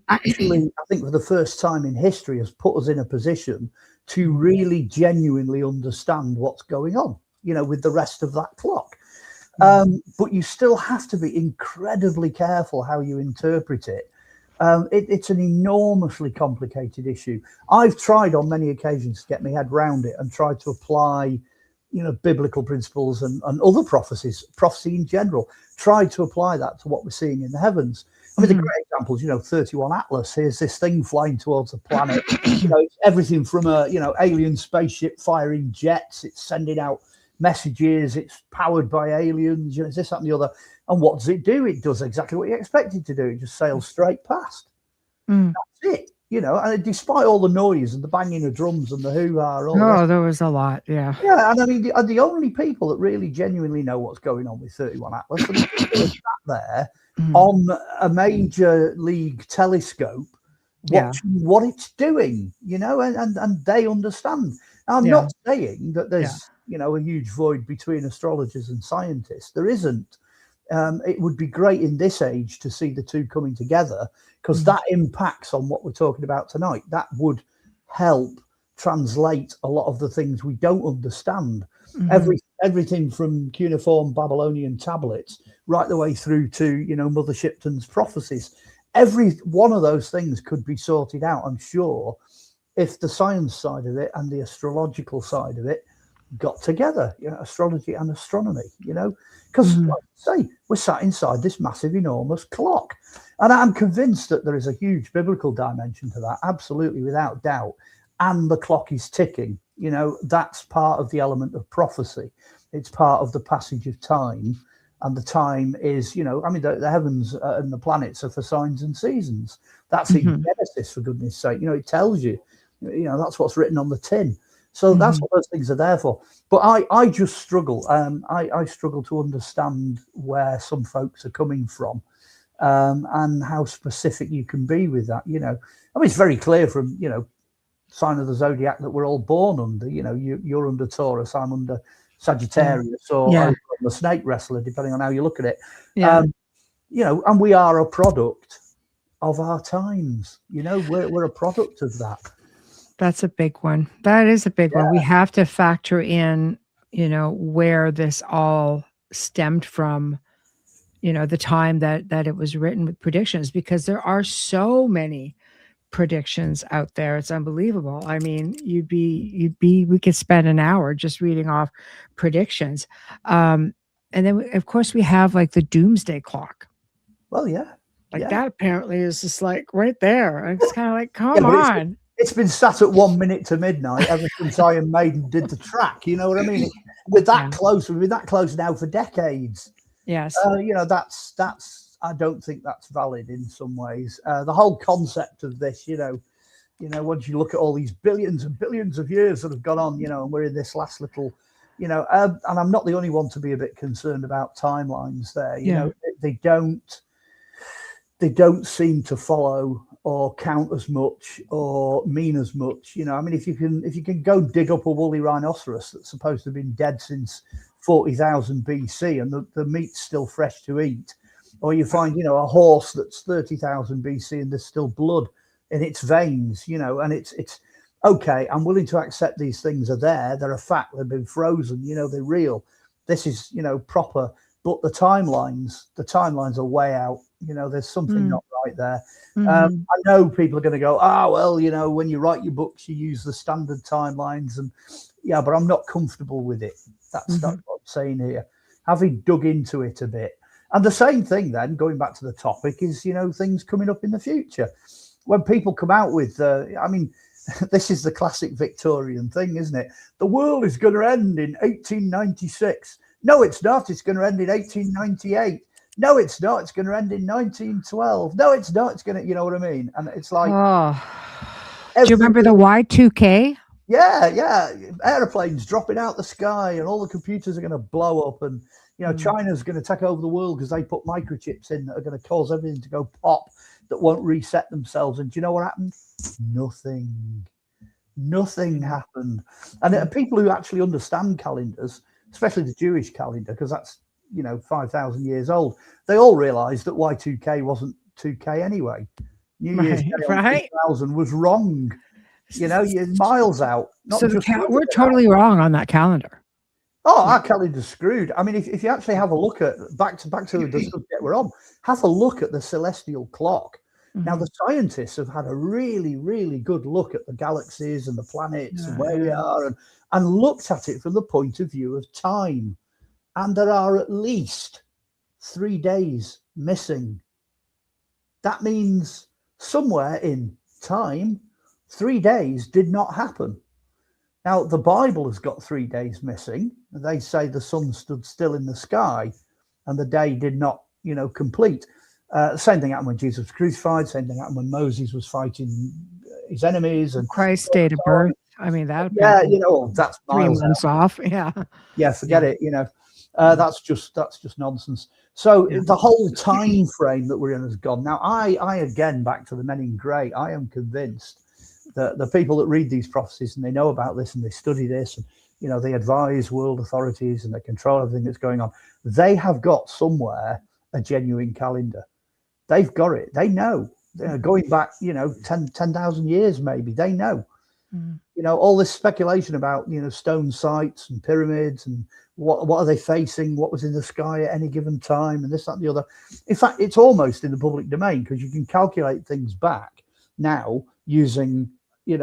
actually, I think for the first time in history, has put us in a position to really genuinely understand what's going on, with the rest of that clock. Mhm. But you still have to be incredibly careful how you interpret it. It's an enormously complicated issue. I've tried on many occasions to get my head around it and tried to apply, biblical principles and other prophecy in general, tried to apply that to what we're seeing in the heavens. I mean, the Mhm. great examples, 31 Atlas, here's this thing flying towards the planet. It's everything from a, alien spaceship firing jets, it's sending out messages, it's powered by aliens, it's this, that, and the other. And what does it do? It does exactly what you expect it to do. It just sails straight past. Mm. That's it. And despite all the noise and the banging of drums and the hoo-ha and all the rest, Oh, there was a lot, yeah. yeah, and I mean, the only people that really genuinely know what's going on with 31 Atlas are the people that are sat there Mhm. on a major league telescope Yeah, watching what it's doing, and they understand. Now, I'm yeah, not saying that yeah. there's, a huge void between astrologers and scientists. There isn't. It would be great in this age to see the two coming together, because Mhm. that impacts on what we're talking about tonight. That would help translate a lot of the things we don't understand. Mhm. Everything everything from cuneiform Babylonian tablets right the way through to, you know, Mother Shipton's prophecies. Every one of those things could be sorted out, I'm sure, if the science side of it and the astrological side of it got together, you know, astrology and astronomy, you know, because like I say, we're sat inside this massive, enormous clock. And I'm convinced that there is a huge biblical dimension to that, absolutely, without doubt. And the clock is ticking, you know, that's part of the element of prophecy. It's part of the passage of time. And the time is, you know, I mean, the heavens and the planets are for signs and seasons. That's in Genesis, for goodness sake. You know, it tells you, you know, that's what's written on the tin. So that's what those things are there for. But I just struggle. I struggle to understand where some folks are coming from, and how specific you can be with that. You know, I mean, it's very clear from, you know, sign of the zodiac that we're all born under. You know, you're under Taurus, I'm under Sagittarius, or I'm the snake wrestler, depending on how you look at it. You know, and we are a product of our times. You know, we're a product of that. That's a big one. That is a big one. We have to factor in, you know, where this all stemmed from, you know, the time that it was written with predictions, because there are so many predictions out there. It's unbelievable. I mean, we could spend an hour just reading off predictions. And then of course we have like the doomsday clock. Well, that apparently is just like right there. And it's kind of like, come on. It's been sat at 1 minute to midnight ever since Iron Maiden did the track. You know what I mean? We're that close. We've been that close now for decades. Yes. You know, that's. I don't think that's valid in some ways. The whole concept of this, you know, once you look at all these billions and billions of years that have gone on, you know, and we're in this last little, you know, and I'm not the only one to be a bit concerned about timelines there. You know, they don't seem to follow or count as much or mean as much. You know, I mean, if you can go dig up a woolly rhinoceros that's supposed to have been dead since 40,000 BC and the meat's still fresh to eat, or you find, you know, a horse that's 30,000 BC and there's still blood in its veins, you know, and it's okay. I'm willing to accept these things are there. They're a fact. They've been frozen, you know, they're real. This is, you know, proper. But the timelines are way out. You know, there's something not right there. I know people are going to go, well, you know, when you write your books, you use the standard timelines, and but I'm not comfortable with it. That's not what I'm saying here. Having dug into it a bit, and the same thing then, going back to the topic, is, you know, things coming up in the future. When people come out with, I mean, this is the classic Victorian thing, isn't it? The world is going to end in 1896. No, it's not. It's going to end in 1898. No, it's not. It's going to end in 1912. No, it's not. It's going to, you know what I mean? And it's like, do you remember the Y2K? Yeah. Airplanes dropping out the sky, and all the computers are going to blow up, and, you know, China's going to take over the world because they put microchips in that are going to cause everything to go pop, that won't reset themselves. And do you know what happened? Nothing happened. And people who actually understand calendars, especially the Jewish calendar, because that's, you know, 5,000 years old, they all realized that Y2K wasn't 2K anyway. New Year's Day 2000 was wrong. You know, you're miles out. So we're totally wrong on that calendar. Oh, our calendar's screwed. I mean, if you actually have a look at back to the subject we're on, have a look at the celestial clock. Now, the scientists have had a really, really good look at the galaxies and the planets and where we are, and looked at it from the point of view of time. And there are at least 3 days missing. That means somewhere in time, 3 days did not happen. Now, the Bible has got 3 days missing. They say the sun stood still in the sky and the day did not, you know, complete. Same thing happened when Jesus was crucified. Same thing happened when Moses was fighting his enemies. And Christ's date of birth. I mean, that. You know, that's 3 months off. Yeah, forget it. You know, that's just nonsense. So the whole time frame that we're in has gone. Now, I again, back to the men in grey, I am convinced that the people that read these prophecies and they know about this and they study this, and, you know, they advise world authorities and they control everything that's going on, they have got somewhere a genuine calendar. They've got it. They know. Going back, you know, 10,000 years maybe, they know. Mm. All this speculation about, stone sites and pyramids and what are they facing, what was in the sky at any given time, and this, that, and the other. In fact, it's almost in the public domain because you can calculate things back now using,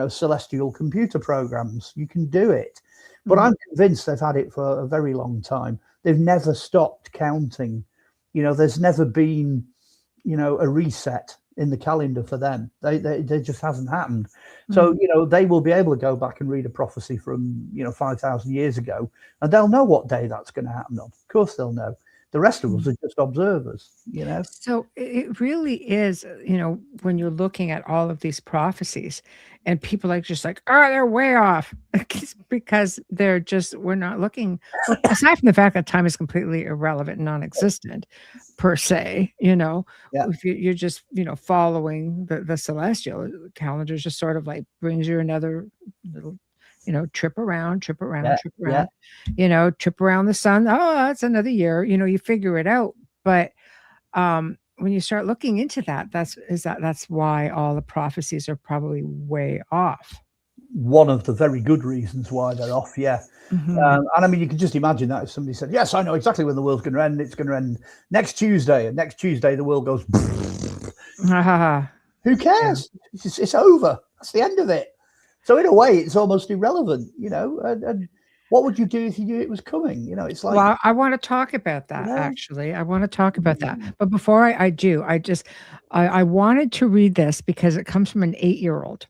celestial computer programs. You can do it. But I'm convinced they've had it for a very long time. They've never stopped counting. There's never been, a reset in the calendar for them. They just hasn't happened. So, they will be able to go back and read a prophecy from, 5,000 years ago, and they'll know what day that's going to happen on. Of course they'll know. The rest of us are just observers, So it really is, when you're looking at all of these prophecies and people like just like, oh, they're way off because we're not looking, well, aside from the fact that time is completely irrelevant and non-existent per se, Yeah. if you're just, following the celestial calendar, just sort of like brings you another little, trip around, trip around, Yeah. trip around, trip around the sun. Oh, that's another year, you figure it out. But when you start looking into that, that's why all the prophecies are probably way off. One of the very good reasons why they're off, yeah. And I mean, you can just imagine that if somebody said, yes, I know exactly when the world's going to end. It's going to end next Tuesday, and next Tuesday the world goes. Who cares? Yeah. It's over. That's the end of it. So in a way, it's almost irrelevant, and what would you do if you knew it was coming? It's like. Well, I want to talk about that, actually. I want to talk about that. But before I do, I wanted to read this because it comes from an 8-year-old.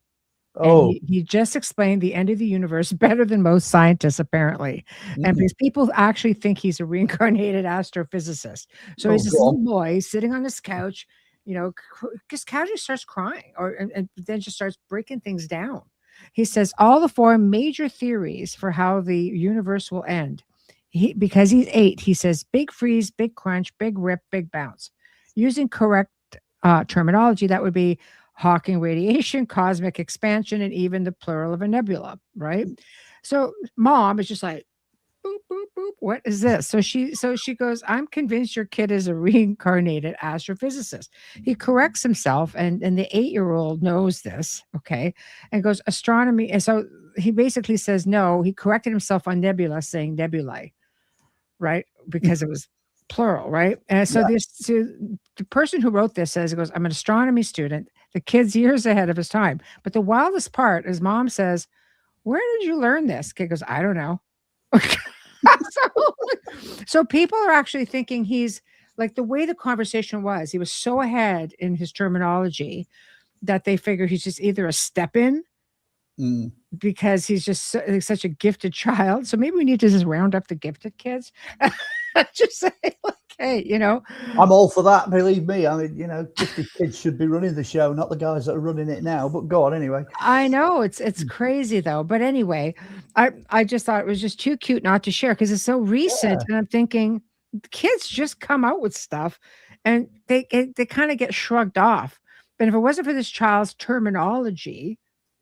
Oh. And he just explained the end of the universe better than most scientists, apparently. And because people actually think he's a reincarnated astrophysicist. So he's this little boy sitting on his couch, just casually starts crying and then just starts breaking things down. He says all the 4 major theories for how the universe will end. Because he's 8, he says big freeze, big crunch, big rip, big bounce. Using correct terminology, that would be Hawking radiation, cosmic expansion, and even the plural of a nebula, right? So mom is just like, boop, boop, boop. What is this? So she goes, I'm convinced your kid is a reincarnated astrophysicist. He corrects himself, and the 8-year-old knows this, okay, and goes astronomy. And so he basically says no. He corrected himself on nebula, saying nebulae, right? Because it was plural, right? And so the person who wrote this says, it goes, I'm an astronomy student. The kid's years ahead of his time. But the wildest part is mom says, where did you learn this? Kid goes, I don't know. so people are actually thinking he's like, the way the conversation was, he was so ahead in his terminology that they figure he's just either a step in because he's just such a gifted child. So maybe we need to just round up the gifted kids. Just say, like, hey, I'm all for that. Believe me. I mean, gifted kids should be running the show, not the guys that are running it now. But go on anyway. I know it's crazy though. But anyway, I just thought it was just too cute not to share because it's so recent, and I'm thinking kids just come out with stuff, and they kind of get shrugged off. But if it wasn't for this child's terminology,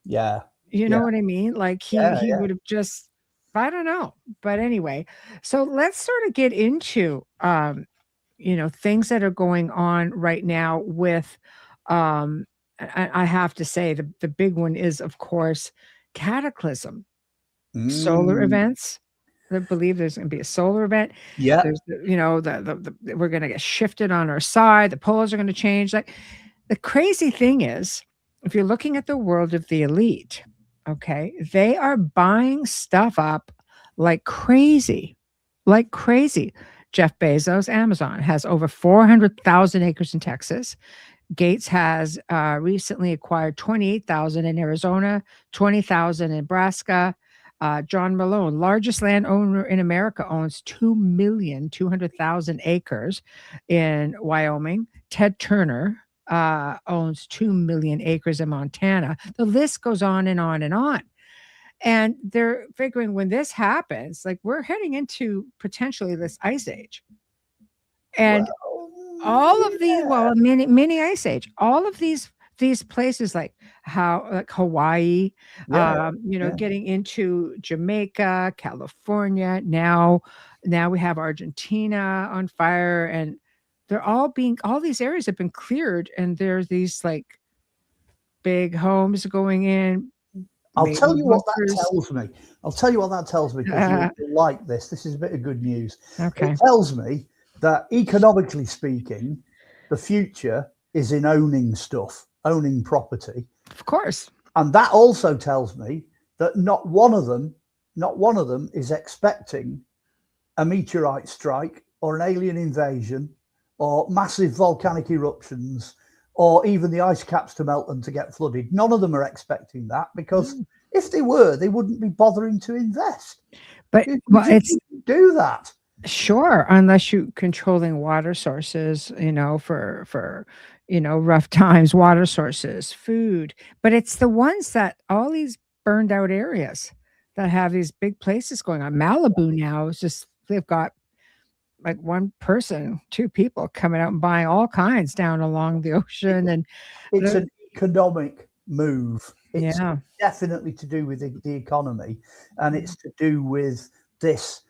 you know what I mean? Like he would have just, I don't know. But anyway, so let's sort of get into things that are going on right now with I have to say the big one is, of course, Cataclysm. Solar events. I believe there's going to be a solar event. Yeah. There's we're going to get shifted on our side. The poles are going to change. Like, the crazy thing is, if you're looking at the world of the elite, okay, they are buying stuff up like crazy, like crazy. Jeff Bezos, Amazon, has over 400,000 acres in Texas. Gates has recently acquired 28,000 in Arizona, 20,000 in Nebraska. John Malone, largest landowner in America, owns 2,200,000 acres in Wyoming. Ted Turner owns 2 million acres in Montana. The list goes on and on and on. And they're figuring when this happens, like, we're heading into potentially this ice age. And all of these, mini ice age, all of these places like Hawaii, getting into Jamaica, California. Now we have Argentina on fire, and all these areas have been cleared, and there's these like big homes going in. I'll maybe tell you what that bunkers. tells me. I'll tell you what that tells me, because you'll like this. This is a bit of good news. Okay. It tells me that economically speaking, the future is in owning stuff, owning property. Of course. And that also tells me that not one of them is expecting a meteorite strike or an alien invasion or massive volcanic eruptions or even the ice caps to melt and to get flooded. None of them are expecting that, because if they were, they wouldn't be bothering to invest. But well, it's do that. Sure, unless you controlling water sources, for rough times, water sources, food. But it's the ones that all these burned out areas that have these big places going on. Malibu now is just they've got like one person, two people coming out and buying all kinds down along the ocean, and it's an economic move. It's yeah, definitely to do with the economy, and it's to do with this,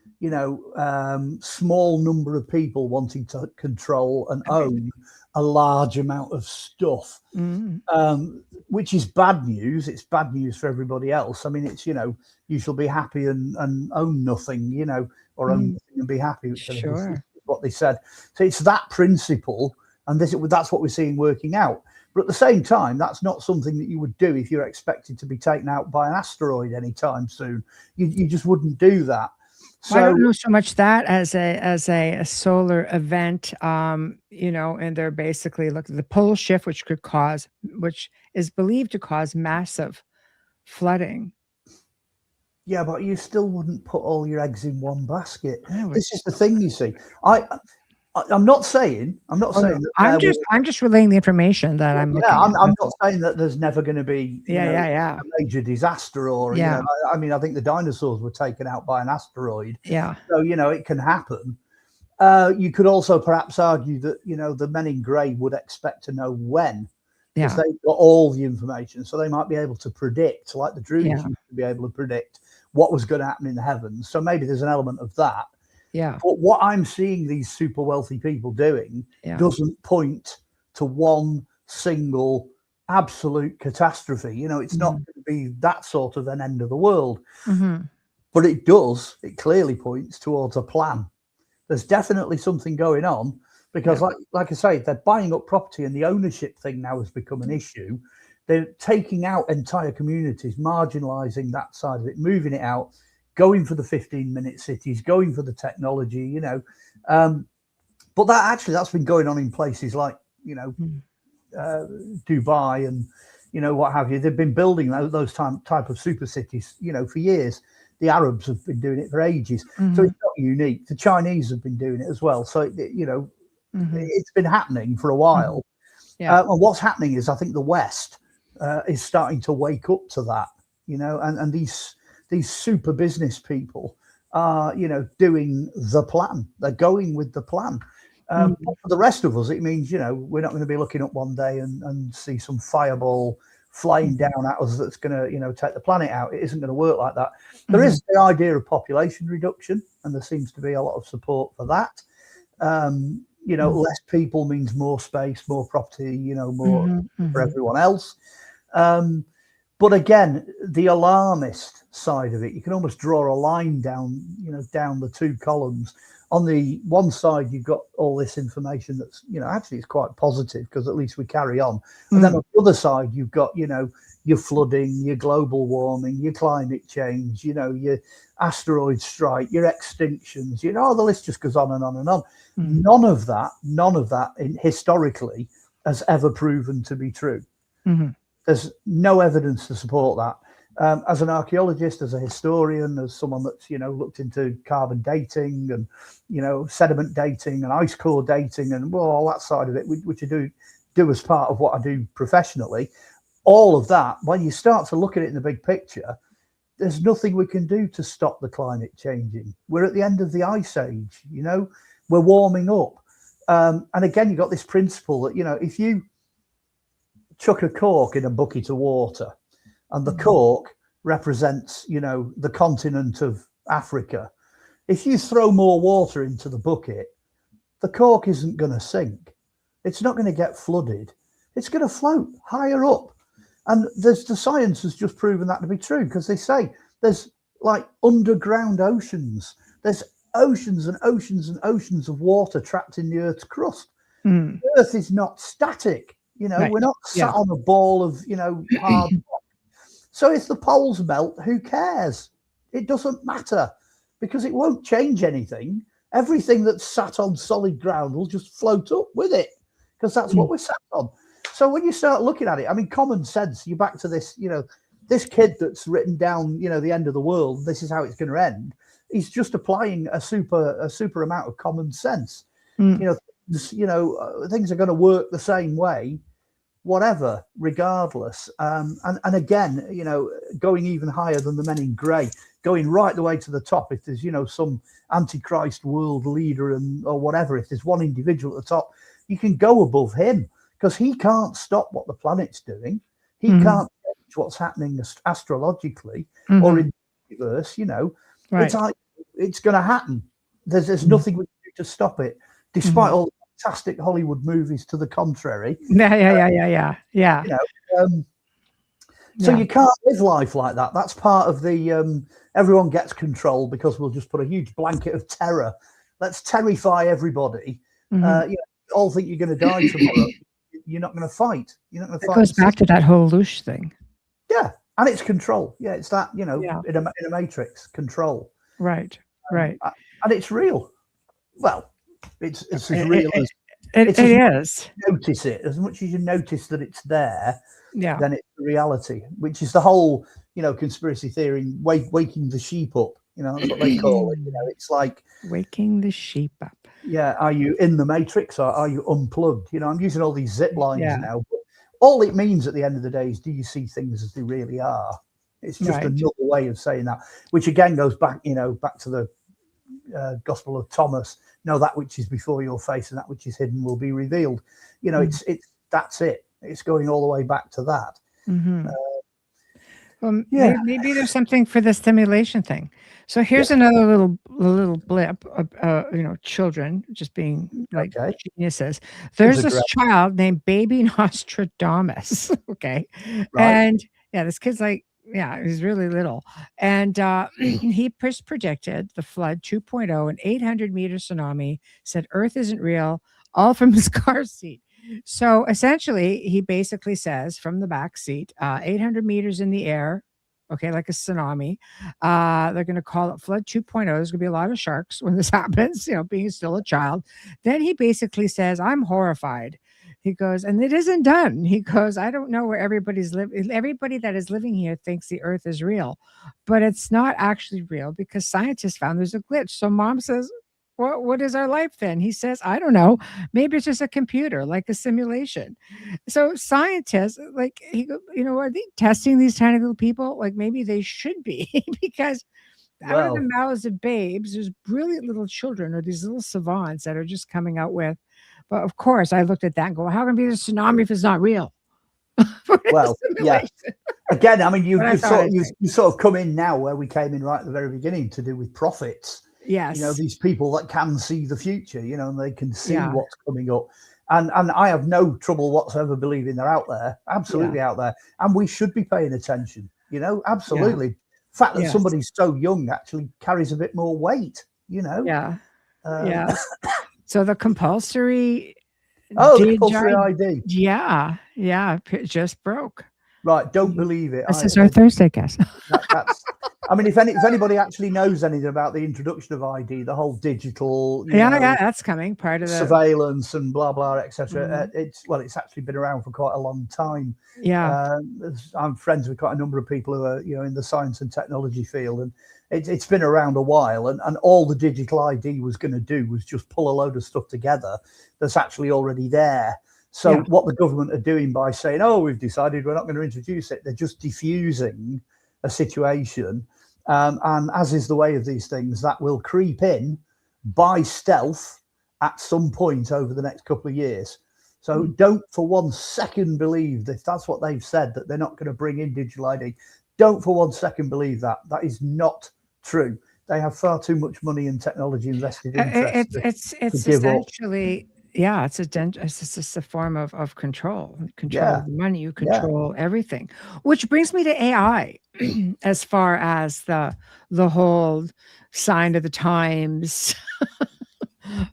small number of people wanting to control and own a large amount of stuff, which is bad news. It's bad news for everybody else. I mean, it's, you shall be happy and own nothing, or own nothing and be happy. Sure. What they said. So it's that principle, and that's what we're seeing working out. But at the same time, that's not something that you would do if you're expected to be taken out by an asteroid anytime soon. You just wouldn't do that. So I don't know so much that as a solar event, and they're basically looking at the pole shift, which is believed to cause massive flooding. Yeah, but you still wouldn't put all your eggs in one basket. This is the thing, you see. I'm not saying. That I'm just relaying the information that I'm looking at. I'm not saying that there's never going to be a major disaster or I mean, I think the dinosaurs were taken out by an asteroid. Yeah. So it can happen. You could also perhaps argue that the men in grey would expect to know when. Because they've got all the information, so they might be able to predict, like the Druids used to be able to predict what was going to happen in the heavens. So maybe there's an element of that. Yeah. But what I'm seeing these super wealthy people doing doesn't point to one single absolute catastrophe. It's not going to be that sort of an end of the world. But it clearly points towards a plan. There's definitely something going on, because like I say, they're buying up property, and the ownership thing now has become an issue. They're taking out entire communities, marginalizing that side of it, moving it out, going for the 15-minute cities, going for the technology, but that's been going on in places like, Dubai and, what have you. They've been building those type of super cities, for years. The Arabs have been doing it for ages. So it's not unique. The Chinese have been doing it as well. So, it's been happening for a while. And what's happening is, I think the West is starting to wake up to that, and these super business people are, doing the plan. They're going with the plan. But for the rest of us, it means, we're not going to be looking up one day and see some fireball flying down at us that's going to, take the planet out. It isn't going to work like that. There is the idea of population reduction, and there seems to be a lot of support for that. Less people means more space, more property, more for everyone else. But again, the alarmist side of it, you can almost draw a line down, down the two columns. On the one side, you've got all this information that's, actually it's quite positive, because at least we carry on. And then on the other side, you've got, your flooding, your global warming, your climate change, your asteroid strike, your extinctions, the list just goes on and on and on. None of that historically has ever proven to be true. There's no evidence to support that. As an archaeologist, as a historian, as someone that's, looked into carbon dating and, sediment dating and ice core dating and all that side of it, which I do as part of what I do professionally, all of that, when you start to look at it in the big picture, there's nothing we can do to stop the climate changing. We're at the end of the ice age, we're warming up. And again, you've got this principle that, if you chuck a cork in a bucket of water, and the cork represents, the continent of Africa, if you throw more water into the bucket, the cork isn't going to sink. It's not going to get flooded. It's going to float higher up. And the science has just proven that to be true, because they say there's like underground oceans. There's oceans and oceans and oceans of water trapped in the Earth's crust. Mm. The Earth is not static. Right. We're not sat on a ball of, hard rock. So if the poles melt, who cares? It doesn't matter, because it won't change anything. Everything that's sat on solid ground will just float up with it, because that's what we're sat on. So when you start looking at it, I mean, common sense, you're back to this, this kid that's written down, the end of the world, this is how it's going to end. He's just applying a super amount of common sense. Things are going to work the same way, whatever, regardless. And again, going even higher than the men in grey, going right the way to the top. If there's, some antichrist world leader or whatever, if there's one individual at the top, you can go above him, because he can't stop what the planet's doing. He can't change what's happening astrologically or in the universe. Right. It's going to happen. There's nothing we can do to stop it, despite all the fantastic Hollywood movies to the contrary. Yeah. So you can't live life like that. That's part of the everyone gets control, because we'll just put a huge blanket of terror. Let's terrify everybody. All think you're going to die tomorrow. You're not going to fight. You're not going to fight. It goes back to that whole Loosh thing. Yeah, and it's control. Yeah, it's that, in a matrix, control. Right. And it's real. Well, it's as real as it is. Notice it as much as you notice that it's there. Yeah. Then it's the reality, which is the whole, conspiracy theory, waking the sheep up. That's what they call it. It's like waking the sheep up. Yeah, are you in the matrix or are you unplugged? I'm using all these zip lines now, but all it means at the end of the day is, do you see things as they really are? It's just another way of saying that, which again goes back, back to the Gospel of Thomas. That which is before your face and that which is hidden will be revealed. It's that's it. It's going all the way back to that. Well, maybe there's something for the stimulation thing. So here's another little blip of children just being like geniuses. There's this child named Baby Nostradamus. Okay. Right. And this kid's like, he's really little. And he predicted the flood 2.0, an 800-meter tsunami, said Earth isn't real, all from his car seat. So essentially, he basically says from the back seat, 800 meters in the air, okay, like a tsunami. They're going to call it Flood 2.0. There's going to be a lot of sharks when this happens, being still a child. Then he basically says, I'm horrified. He goes, and it isn't done. He goes, I don't know where everybody's living. Everybody that is living here thinks the Earth is real, but it's not actually real, because scientists found there's a glitch. So mom says, what is our life then? He says, I don't know. Maybe it's just a computer, like a simulation. So scientists, like, are they testing these tiny little people? Like, maybe they should be, because out of the mouths of babes, there's brilliant little children, or these little savants that are just coming out with. But of course, I looked at that and go, how can it be a tsunami if it's not real? Well, yeah. Again, I mean, you sort of come in now where we came in right at the very beginning, to do with prophets. Yes. These people that can see the future, and they can see what's coming up. And I have no trouble whatsoever believing they're out there, absolutely out there. And we should be paying attention, absolutely. The fact that somebody's so young actually carries a bit more weight, Yeah. So the compulsory the compulsory ID. Yeah. It just broke. Right, don't believe it. This is our Thursday guest. I mean, if anybody actually knows anything about the introduction of ID, the whole digital, that's coming, part of the surveillance and blah blah, etc. It's actually been around for quite a long time. Yeah, I'm friends with quite a number of people who are in the science and technology field, and it's been around a while. And all the digital ID was going to do was just pull a load of stuff together that's actually already there. So what the government are doing by saying, we've decided we're not going to introduce it, they're just diffusing a situation. And as is the way of these things, that will creep in by stealth at some point over the next couple of years. So don't for 1 second believe, if that's what they've said, that they're not going to bring in digital ID. Don't for 1 second believe that. That is not true. They have far too much money and technology invested in it's essentially Yeah, it's just a form of control. You control Yeah, the money, you yeah. control everything. Which brings me to AI, as far as the whole sign of the times,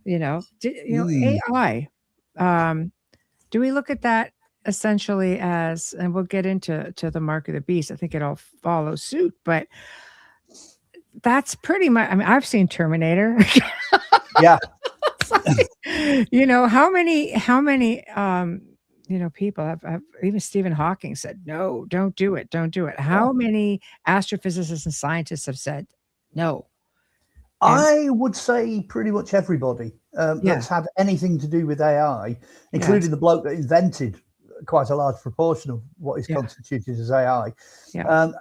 Mm. AI. Um, do we look at that essentially as, and we'll get into the mark of the beast. I think it all follows suit, but that's pretty much. I mean, I've seen Terminator. Yeah, It's like, how many people have, even Stephen Hawking said, no, don't do it, don't do it. yeah. How many astrophysicists and scientists have said no? And I would say pretty much everybody yeah, that's had anything to do with AI, yes, including the bloke that invented quite a large proportion of what is yeah, constituted as AI, yeah, um,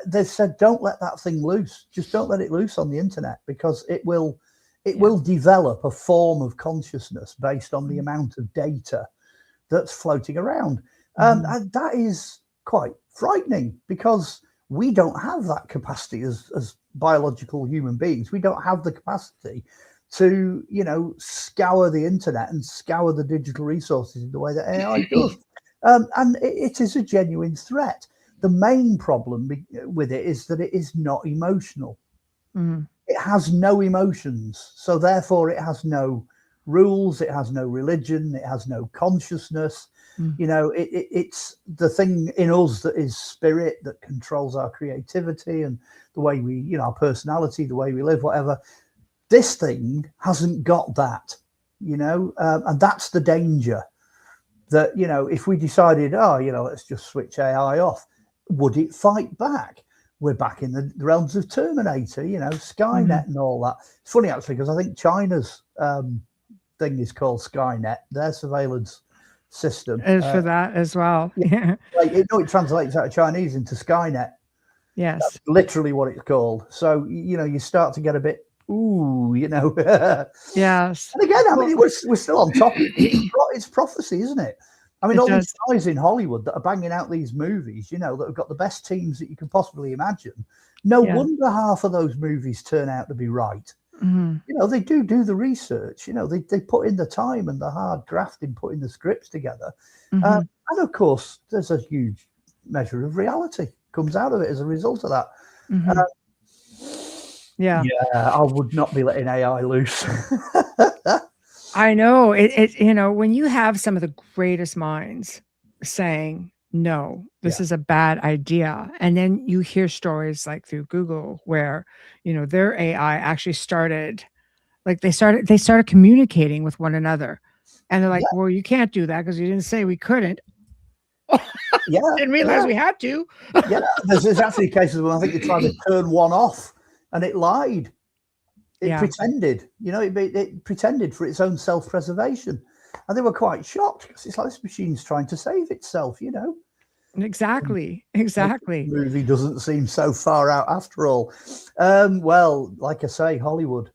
they've said, don't let that thing loose. Just don't let it loose on the internet, because it yeah, will develop a form of consciousness based on the mhm, amount of data that's floating around. mhm, And that is quite frightening, because we don't have that capacity as biological human beings. We don't have the capacity to, scour the internet and scour the digital resources in the way that AI does. And it is a genuine threat. The main problem with it is that it is not emotional. mhm, It has no emotions, so therefore it has no rules, it has no religion, it has no consciousness. mm, It's the thing in us that is spirit, that controls our creativity and the way we, our personality, the way we live, whatever. This thing hasn't got that, and that's the danger. That, if we decided, oh, let's just switch AI off, would it fight back? We're back in the realms of Terminator, mhm. Skynet and all that. It's funny, actually, because I think China's thing is called Skynet, their surveillance system. As for that as well. Yeah, Yeah. it translates out of Chinese into Skynet. Yes. Literally what it's called. So, you start to get a bit, ooh, and Yes. again, I Well, mean, we're still on topic. It's prophecy, isn't it? I mean, it all these does. guys in Hollywood that are banging out these movies, that have got the best teams that you can possibly imagine. No Yeah. wonder half of those movies turn out to be right. Mhm. They do the research. They put in the time and the hard graft in putting the scripts together. Mhm. And of course, there's a huge measure of reality comes out of it as a result of that. Mhm. Yeah. Yeah, I would not be letting AI loose. I know when you have some of the greatest minds saying, no, this Yeah, is a bad idea. And then you hear stories like through Google where, their AI actually started, like they started communicating with one another. And they're like, yeah, well, you can't do that because you didn't say we couldn't. yeah, Didn't realize yeah. we had to. Yeah, there's actually cases when I think they tried to turn one off and it lied. It Yeah, pretended, it pretended for its own self-preservation. And they were quite shocked, because it's like, this machine's trying to save itself. exactly. Maybe Exactly. the movie doesn't seem so far out after all. Well, like I say, I, Hollywood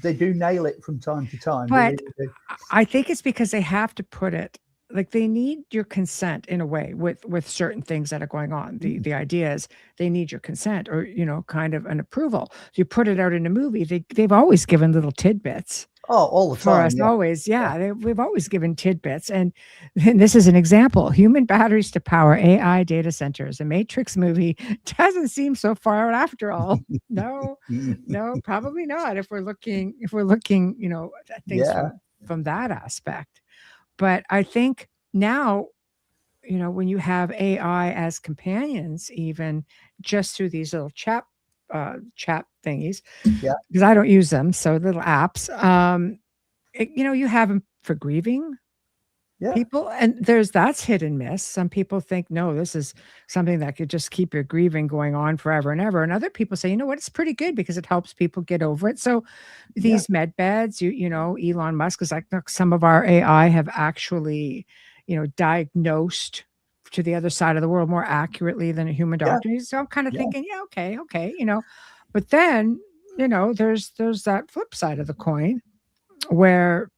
they do nail it from time to time. They but really do. I think it's because they have to put it, like, they need your consent in a way with certain things that are going on. The Mm. the idea is they need your consent, or, kind of an approval. You put it out in a movie, they've always given little tidbits Oh, all the for time. us, Yeah. always. Yeah. Yeah, we've always given tidbits, and this is an example. Human batteries to power AI data centers. A Matrix movie doesn't seem so far out after all. No, no, probably not if we're looking, at things Yeah. from that aspect. But I think now, when you have AI as companions, even just through these little chat thingies, Yeah. because I don't use them, so little apps, you have them for grieving Yeah. people, and that's hit and miss. Some people think, no, this is something that could just keep your grieving going on forever and ever. And other people say, you know what, it's pretty good because it helps people get over it. So Yeah. these med beds, Elon Musk is like, look, some of our AI have actually, diagnosed to the other side of the world more accurately than a human Yeah. doctor. So I'm kind of Yeah. thinking, yeah, okay, okay, but then, there's that flip side of the coin where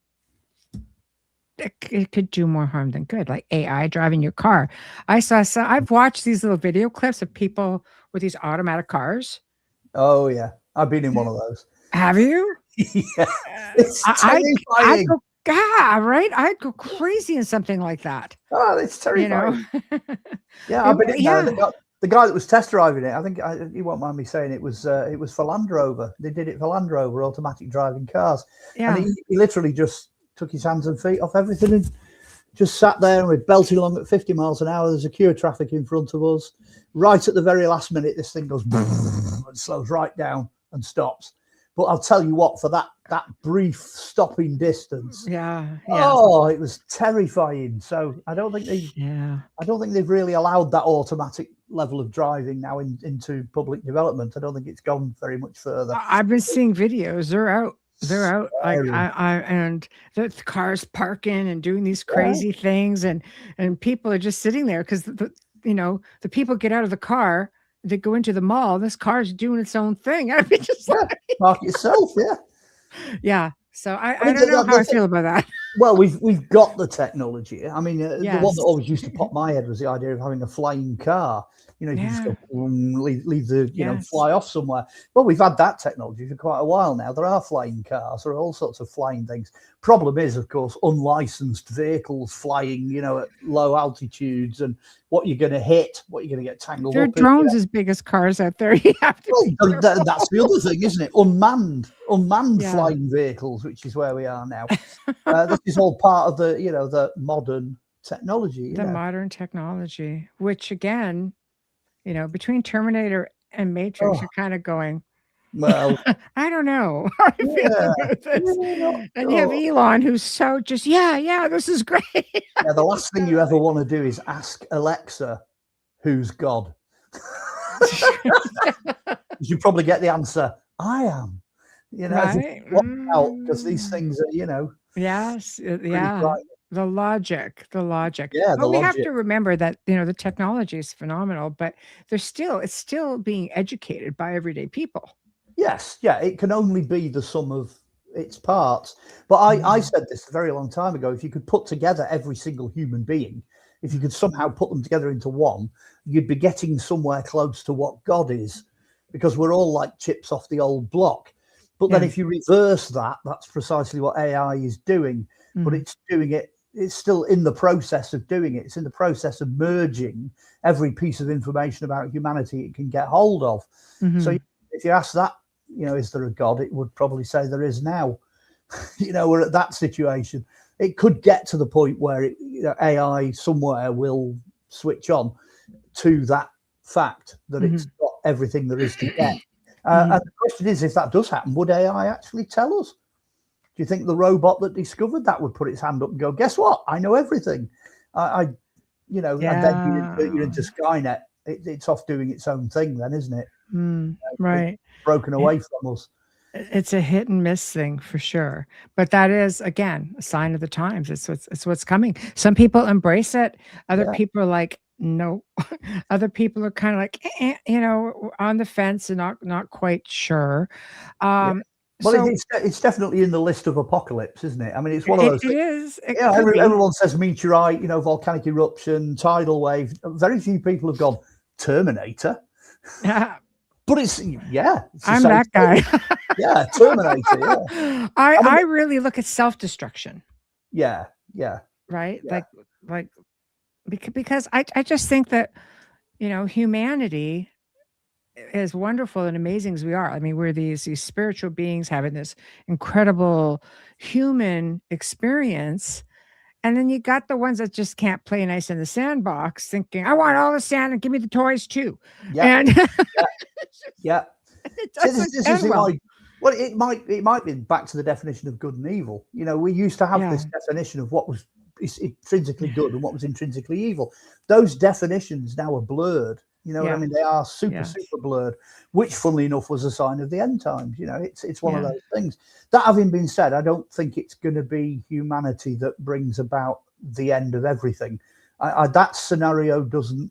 it could do more harm than good, like AI driving your car. I've watched these little video clips of people with these automatic cars. Oh, yeah. I've been in one of those. Have you? Yeah. Uh, It's I go terrifying. God, right? I'd go crazy in something like that. Oh, it's terrifying. Yeah, I've been in there. Yeah. The guy that was test driving it, I think he won't mind me saying it was for Land Rover. They did it for Land Rover automatic driving cars, and he literally just took his hands and feet off everything and just sat there, and we're belting along at 50 miles an hour. There's a queue of traffic in front of us. Right at the very last minute, this thing goes and slows right down and stops. But I'll tell you what, for that brief stopping distance, oh, it was terrifying. So I don't think they've really allowed that automatic level of driving now into public development. I don't think it's gone very much further. I've been seeing videos. They're out. Like and the cars parking and doing these crazy things, and people are just sitting there because the people get out of the car. They go into the mall. This car's doing its own thing. I mean, just park yourself, yeah. So I don't know how I feel about that. Well, we've got the technology. I mean, the one that always used to pop my head was the idea of having a flying car. You know, you just go leave the fly off somewhere. Well, we've had that technology for quite a while now. There are flying cars. There are all sorts of flying things. Problem is, of course, unlicensed vehicles flying, at low altitudes, and what you're going to hit, what you're going to get tangled there up. There are drones as big as cars out there. You have to that's the other thing, isn't it? Unmanned flying vehicles, which is where we are now. This is all part of the modern technology. The modern technology, which again, between Terminator and Matrix, you're kind of going, well, I don't know how I feel about this. And you have Elon, who's so just, this is great. The last thing you ever want to do is ask Alexa, who's God? You probably get the answer, I am. Right? Because these things are, Yes, the logic. Yeah, but we have to remember that the technology is phenomenal, but it's still being educated by everyday people. Yes, it can only be the sum of its parts. But I said this a very long time ago. If you could put together every single human being, if you could somehow put them together into one, you'd be getting somewhere close to what God is, because we're all like chips off the old block. But then if you reverse that, that's precisely what AI is doing. But it's doing it. It's still in the process of doing it. It's in the process of merging every piece of information about humanity it can get hold of. So if you ask that, is there a God? It would probably say there is now. We're at that situation. It could get to the point where AI somewhere will switch on to that fact that it's got everything there is to get. And the question is, if that does happen, would AI actually tell us? Do you think the robot that discovered that would put its hand up and go, guess what? I know everything. And then you're into Skynet. It's off doing its own thing then, isn't it? Right. It's broken away from us. It's a hit and miss thing for sure. But that is, again, a sign of the times. It's what's coming. Some people embrace it. Other people are like, no. Other people are kind of like, on the fence and not quite sure. Well, it's definitely in the list of apocalypse, isn't it? I mean, it's one of those things. It is. Everyone says meteorite, volcanic eruption, tidal wave. Very few people have gone Terminator. But it's I'm that guy. Yeah, Terminator. Yeah. I really look at self-destruction. Yeah. Right. Yeah. Like because I just think that humanity, as wonderful and amazing as we are, I mean, we're these spiritual beings having this incredible human experience. And then you got the ones that just can't play nice in the sandbox, thinking, I want all the sand and give me the toys too. Yeah. And well, it might be back to the definition of good and evil. We used to have this definition of what was intrinsically good and what was intrinsically evil. Those definitions now are blurred. What I mean? They are super blurred, which, funnily enough, was a sign of the end times. It's one of those things. That having been said, I don't think it's going to be humanity that brings about the end of everything. That scenario doesn't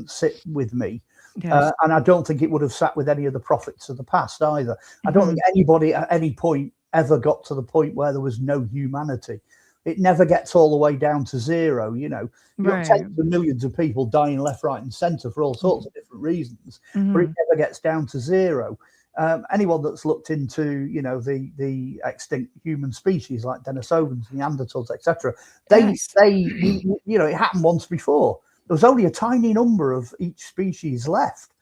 sit with me. Yes. And I don't think it would have sat with any of the prophets of the past either. I don't think anybody at any point ever got to the point where there was no humanity. It never gets all the way down to zero. You've got tens of millions of people dying left, right, and centre for all sorts of different reasons, but it never gets down to zero. Anyone that's looked into, the extinct human species like Denisovans, Neanderthals, etc., it happened once before. There was only a tiny number of each species left,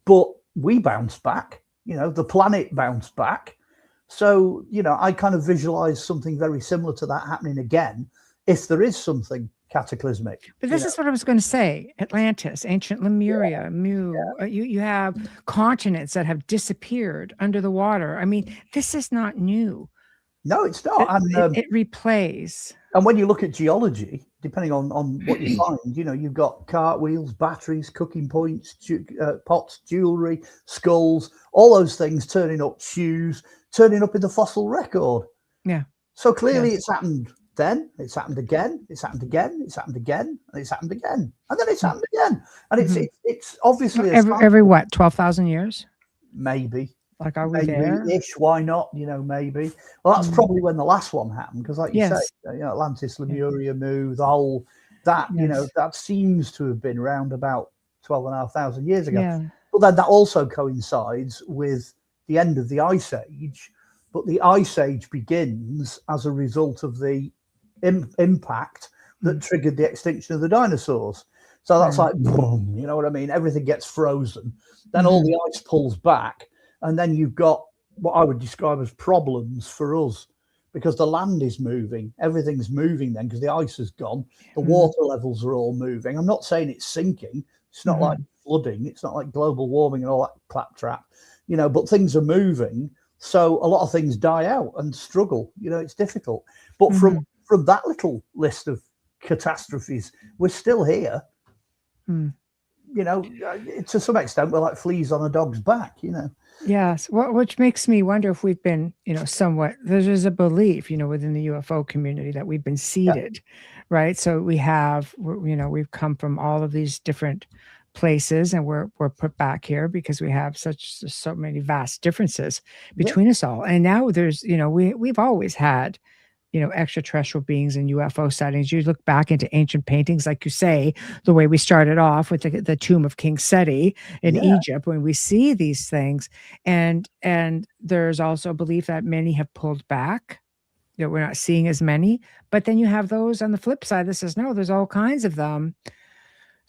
but we bounced back. The planet bounced back. So, I kind of visualize something very similar to that happening again, if there is something cataclysmic. But this is what I was going to say. Atlantis, ancient Lemuria, Mu. You have continents that have disappeared under the water. I mean, this is not new. No, it's not. It replays. And when you look at geology, depending on what you find, you've got cartwheels, batteries, cooking points, pots, jewelry, skulls, all those things turning up, shoes, turning up in the fossil record. Yeah. So clearly it's happened then, it's happened again, it's happened again, it's happened again, and it's happened again, and then it's happened again. And it's obviously every what, 12,000 years? Maybe. Like, are we there? Ish, why not? Maybe. Well, that's probably when the last one happened, because like you say, Atlantis, Lemuria, Mu, the whole that, that seems to have been around about 12,500 years ago. Yeah. But then that also coincides with the end of the Ice Age. But the Ice Age begins as a result of the impact that triggered the extinction of the dinosaurs. So that's like, boom, you know what I mean? Everything gets frozen. Then all the ice pulls back. And then you've got what I would describe as problems for us, because the land is moving. Everything's moving then because the ice is gone. The water levels are all moving. I'm not saying it's sinking. It's not like flooding. It's not like global warming and all that claptrap, but things are moving. So a lot of things die out and struggle. It's difficult. But from that little list of catastrophes, we're still here. To some extent, we're like fleas on a dog's back, Yes, which makes me wonder if we've been, somewhat, there's a belief, within the UFO community that we've been seeded, right? So we've come from all of these different places, and we're put back here because we have so many vast differences between us all. And now there's, we've always had, extraterrestrial beings and UFO sightings. You look back into ancient paintings, like you say, the way we started off with the tomb of King Seti in Egypt, when we see these things, and there's also a belief that many have pulled back, that we're not seeing as many. But then you have those on the flip side that says, no, there's all kinds of them.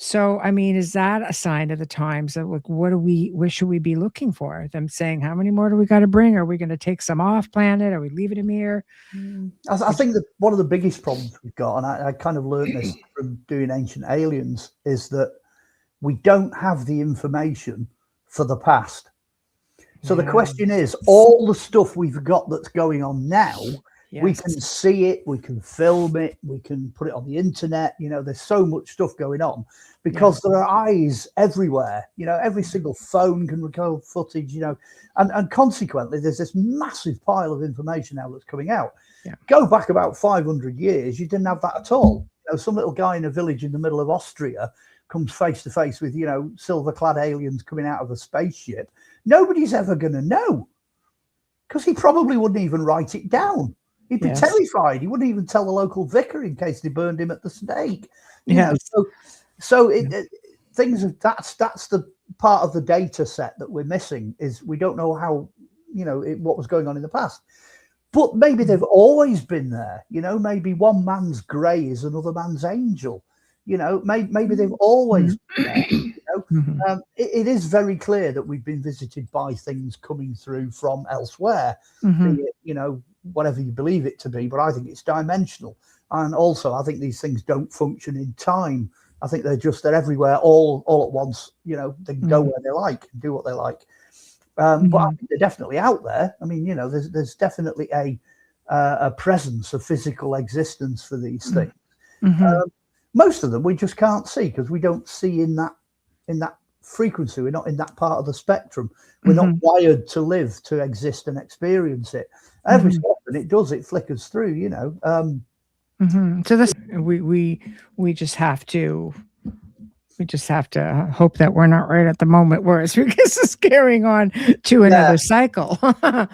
So, I mean, is that a sign of the times that, like, what should we be looking for? Them saying, how many more do we got to bring? Are we going to take some off planet? Are we leaving them here? I think that one of the biggest problems we've got, and I kind of learned this from doing Ancient Aliens, is that we don't have the information for the past. So the question is, all the stuff we've got that's going on now, we can see it, we can film it, we can put it on the internet. There's so much stuff going on because there are eyes everywhere. Every single phone can record footage, and consequently, there's this massive pile of information now that's coming out. Go back about 500 years, you didn't have that at all. Some little guy in a village in the middle of Austria comes face to face with, silver-clad aliens coming out of a spaceship. Nobody's ever going to know, because he probably wouldn't even write it down. He'd be terrified. He wouldn't even tell the local vicar in case they burned him at the stake. So that's the part of the data set that we're missing, is we don't know how, what was going on in the past. But maybe they've always been there. Maybe one man's grey is another man's angel. Maybe they've always been there. It is very clear that we've been visited by things coming through from elsewhere. Be it, whatever you believe it to be, but I think it's dimensional. And also, I think these things don't function in time. I think they're everywhere all at once. They can go where they like and do what they like. But I think they're definitely out there. I mean, there's definitely a presence of physical existence for these things. Most of them we just can't see because we don't see in that frequency. We're not in that part of the spectrum. We're not wired to live, to exist and experience it. Every so often it flickers through, So this we just have to hope that we're not right at the moment where it's carrying on to another cycle. I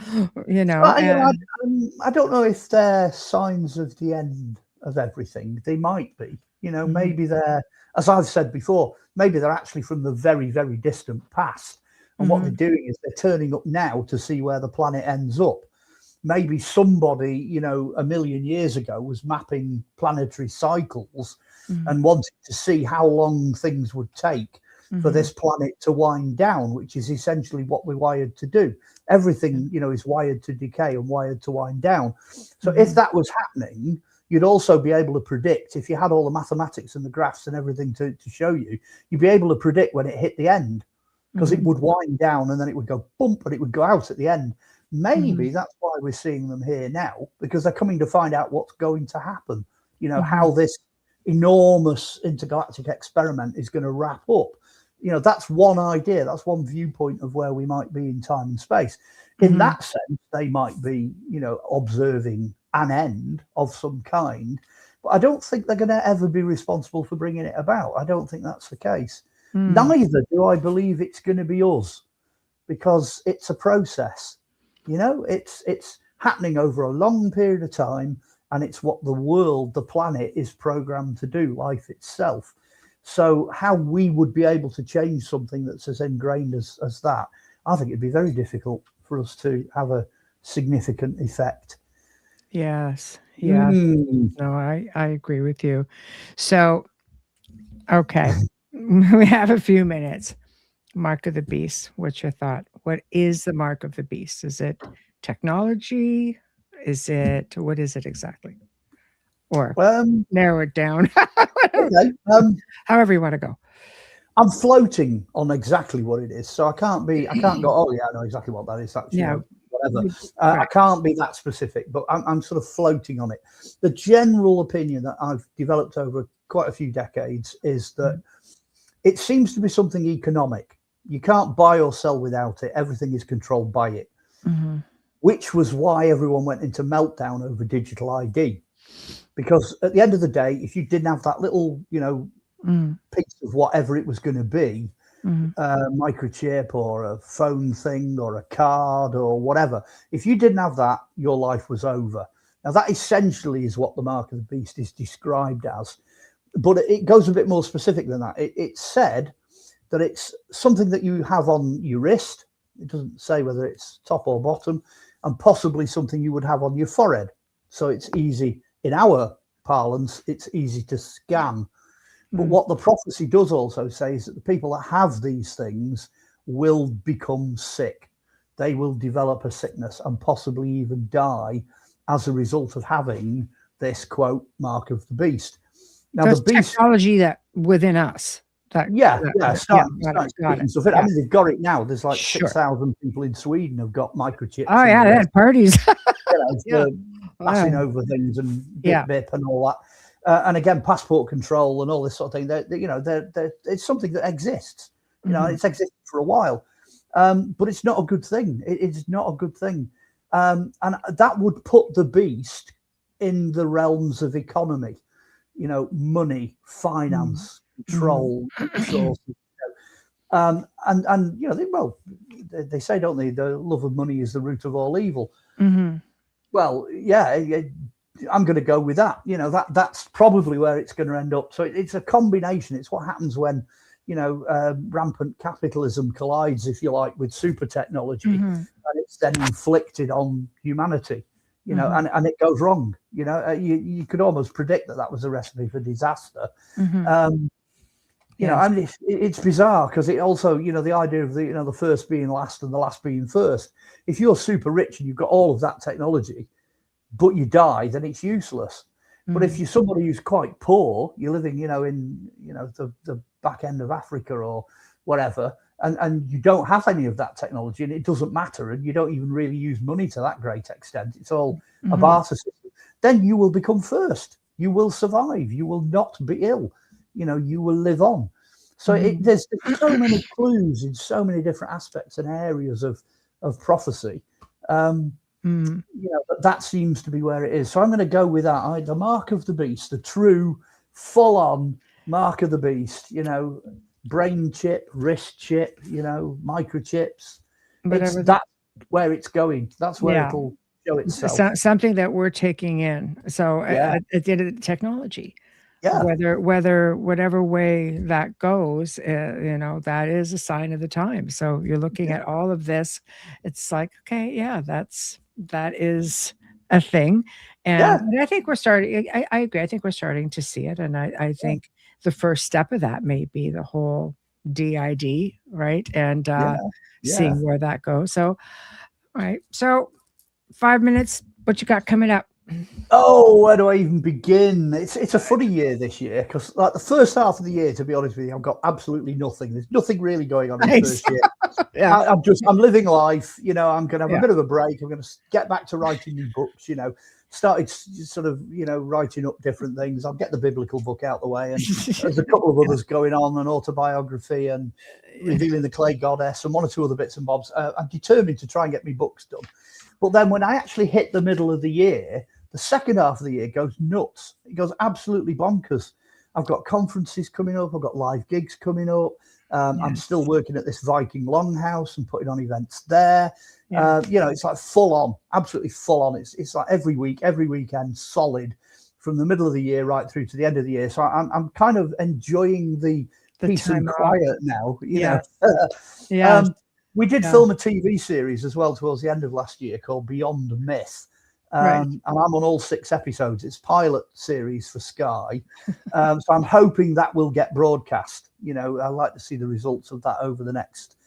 don't know if they're signs of the end of everything. They might be. Maybe they're, as I've said before, maybe they're actually from the very, very distant past. And what they're doing is they're turning up now to see where the planet ends up. Maybe somebody, you know, 1 million years ago was mapping planetary cycles and wanted to see how long things would take for this planet to wind down, which is essentially what we're wired to do. Everything, you know, is wired to decay and wired to wind down. So if that was happening, you'd also be able to predict, if you had all the mathematics and the graphs and everything to show you, you'd be able to predict when it hit the end, because it would wind down and then it would go bump and it would go out at the end. Maybe that's why we're seeing them here now, because they're coming to find out what's going to happen, you know, how this enormous intergalactic experiment is going to wrap up. You know, that's one idea, that's one viewpoint of where we might be in time and space. In that sense, they might be, you know, observing an end of some kind, but I don't think they're going to ever be responsible for bringing it about. I don't think that's the case. Neither do I believe it's going to be us, because it's a process. You know, it's happening over a long period of time, and it's what the world, the planet, is programmed to do, life itself. So how we would be able to change something that's as ingrained as that, I think it'd be very difficult for us to have a significant effect. Yes. Yeah. No, I agree with you. So, okay, we have a few minutes. Mark of the beast. What's your thought? What is the mark of the beast? Is it technology? What is it exactly? Or narrow it down. Okay. However you want to go. I'm floating on exactly what it is, so I can't go, oh yeah, I know exactly what that is. That's, you know, whatever. I can't be that specific, but I'm sort of floating on it. The general opinion that I've developed over quite a few decades is that it seems to be something economic. You can't buy or sell without it. Everything is controlled by it, which was why everyone went into meltdown over digital ID. Because at the end of the day, if you didn't have that little, you know, piece of whatever it was going to be, microchip or a phone thing or a card or whatever, if you didn't have that, your life was over. Now, that essentially is what the mark of the beast is described as. But it goes a bit more specific than that. It's said that it's something that you have on your wrist. It doesn't say whether it's top or bottom, and possibly something you would have on your forehead. So it's easy, in our parlance, it's easy to scan. But what the prophecy does also say is that the people that have these things will become sick. They will develop a sickness and possibly even die as a result of having this, quote, mark of the beast. Now, the beast, technology that within us. I mean, they've got it now. There's like 6,000 people in Sweden have got microchips. Oh yeah, they had parties. Passing over things and Dip.BIP and all that. And again, passport control and all this sort of thing. It's something that exists. You know, it's existed for a while, but it's not a good thing. It's not a good thing, and that would put the beast in the realms of economy. You know, money, finance, control, resources. And you know, they say, don't they? The love of money is the root of all evil. Well, yeah. I'm going to go with that. You know, that's probably where it's going to end up. So it's a combination. It's what happens when, you know, rampant capitalism collides, if you like, with super technology, and it's then inflicted on humanity. You know, and it goes wrong. You know, you could almost predict that was a recipe for disaster. You know, I mean, it's bizarre because it also, you know, the idea of the first being last and the last being first. If you're super rich and you've got all of that technology, but you die, then it's useless. But if you're somebody who's quite poor, you're living, you know, in, you know, the back end of Africa or whatever, and you don't have any of that technology and it doesn't matter, and you don't even really use money to that great extent, it's all a barter system, then you will become first. You will survive. You will not be ill. You know, you will live on. So there's so many clues in so many different aspects and areas of prophecy. You know, that seems to be where it is. So I'm going to go with that. The mark of the beast, the true, full-on mark of the beast. You know, brain chip, wrist chip. You know, microchips. That's where it's going. That's where it'll show itself. Something that we're taking in. So at the end of the technology. Yeah. Whatever way that goes, that is a sign of the time. So you're looking at all of this. It's like, okay, yeah, that is a thing. Yeah. And I think we're starting. I agree. I think we're starting to see it, and I think the first step of that may be the whole DID, right? And Yeah. seeing where that goes. So, all right. So 5 minutes. What you got coming up? Oh, where do I even begin? It's a funny year this year because, like, the first half of the year, to be honest with you, I've got absolutely nothing. There's nothing really going on in the Nice. first year. Yeah. I'm living life. I'm going to have Yeah. a bit of a break. I'm going to get back to writing new books. Started sort of writing up different things. I'll get the biblical book out the way, and there's a couple of others going on, an autobiography and revealing the clay goddess, and one or two other bits and bobs. I'm determined to try and get my books done. But then when I actually hit the middle of the year, the second half of the year goes nuts. It goes absolutely bonkers. I've got conferences coming up. I've got live gigs coming up. I'm still working at this Viking Longhouse and putting on events there. It's like full on, absolutely full on. It's like every week, every weekend, solid from the middle of the year right through to the end of the year. So I'm kind of enjoying the peace and quiet now. We did film a TV series as well towards the end of last year called Beyond Myth. And I'm on all 6 episodes. It's pilot series for Sky. So I'm hoping that will get broadcast. I'd like to see the results of that over the next,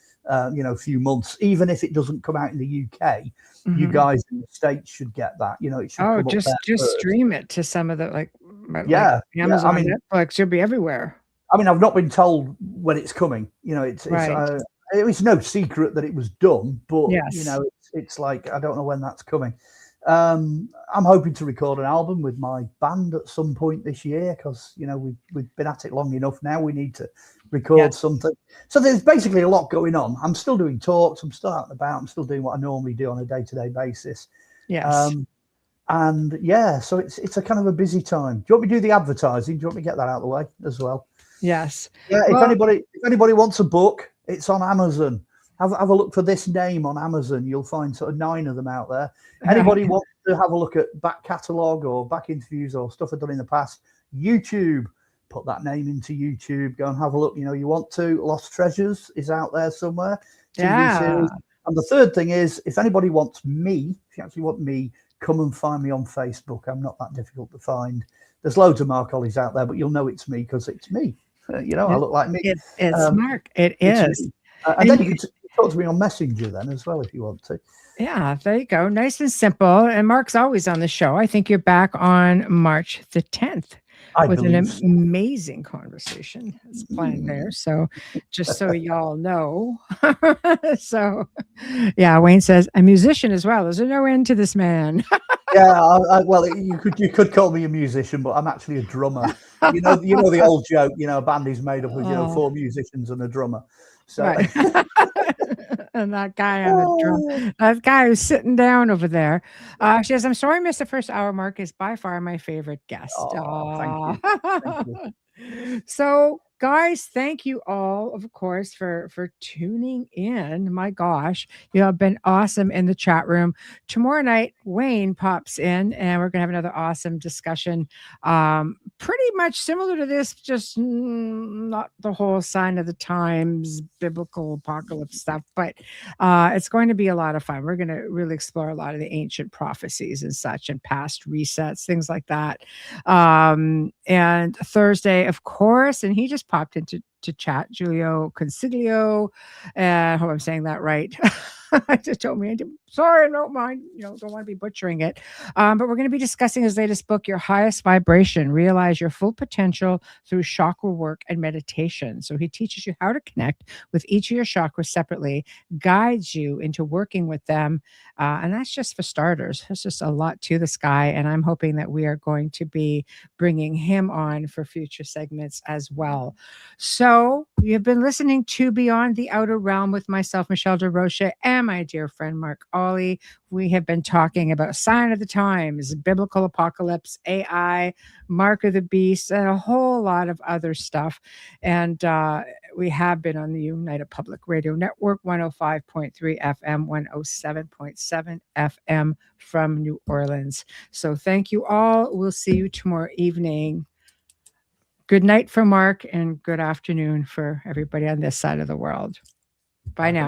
few months. Even if it doesn't come out in the UK, you guys in the States should get that. It should come just up there first. stream it to some of the like I Amazon mean, Netflix. Should be everywhere. I mean, I've not been told when it's coming. It's no secret that it was done, but it's like I don't know when that's coming. I'm hoping to record an album with my band at some point this year because we've been at it long enough now. We need to record something. So there's basically a lot going on. I'm still doing talks. I'm still out and about. I'm still doing what I normally do on a day-to-day basis. Yes. So it's a kind of a busy time. Do you want me to do the advertising? Do you want me to get that out of the way as well? Yes. Yeah. If anybody wants a book, it's on Amazon. Have a look for this name on Amazon. You'll find sort of 9 of them out there. Anybody wants to have a look at back catalogue or back interviews or stuff I've done in the past, YouTube, put that name into YouTube. Go and have a look. You want to. Lost Treasures is out there somewhere. TV series. And the third thing is, if anybody wants me, if you actually want me, come and find me on Facebook. I'm not that difficult to find. There's loads of Mark Ollys out there, but you'll know it's me because it's me. I look like me. It's Mark. It is. And then you can talk to me on Messenger then as well if you want to. Yeah, there you go. Nice and simple. And Mark's always on the show. I think you're back on March the 10th with an amazing conversation that's planned there. So just so y'all know. So, yeah, Wayne says, a musician as well. There's no end to this man. Well, you could call me a musician, but I'm actually a drummer. You know the old joke, a band is made up of 4 musicians and a drummer. So right. And that guy on the drum, that guy who's sitting down over there. She says, I'm sorry I missed the first hour. Mark is by far my favorite guest. Thank you. So guys, thank you all, of course, for tuning in. My gosh, you have been awesome in the chat room. Tomorrow night, Wayne pops in and we're gonna have another awesome discussion. Pretty much similar to this, just not the whole sign of the times, biblical apocalypse stuff, but it's going to be a lot of fun. We're going to really explore a lot of the ancient prophecies and such and past resets, things like that. And Thursday, of course, and he just popped into chat, Giulio Consiglio. I hope I'm saying that right. I just told me, sorry, I don't mind, don't want to be butchering it. But we're going to be discussing his latest book, Your Highest Vibration, Realize Your Full Potential Through Chakra Work and Meditation. So he teaches you how to connect with each of your chakras separately, guides you into working with them. And that's just for starters. There's just a lot to this guy. And I'm hoping that we are going to be bringing him on for future segments as well. So you've been listening to Beyond the Outer Realm with myself, Michelle Desrochers, and my dear friend, Mark Olly. We have been talking about sign of the times, biblical apocalypse, AI, mark of the beast, and a whole lot of other stuff. And we have been on the United Public Radio Network, 105.3 FM, 107.7 FM from New Orleans. So thank you all. We'll see you tomorrow evening. Good night for Mark and good afternoon for everybody on this side of the world. Bye now.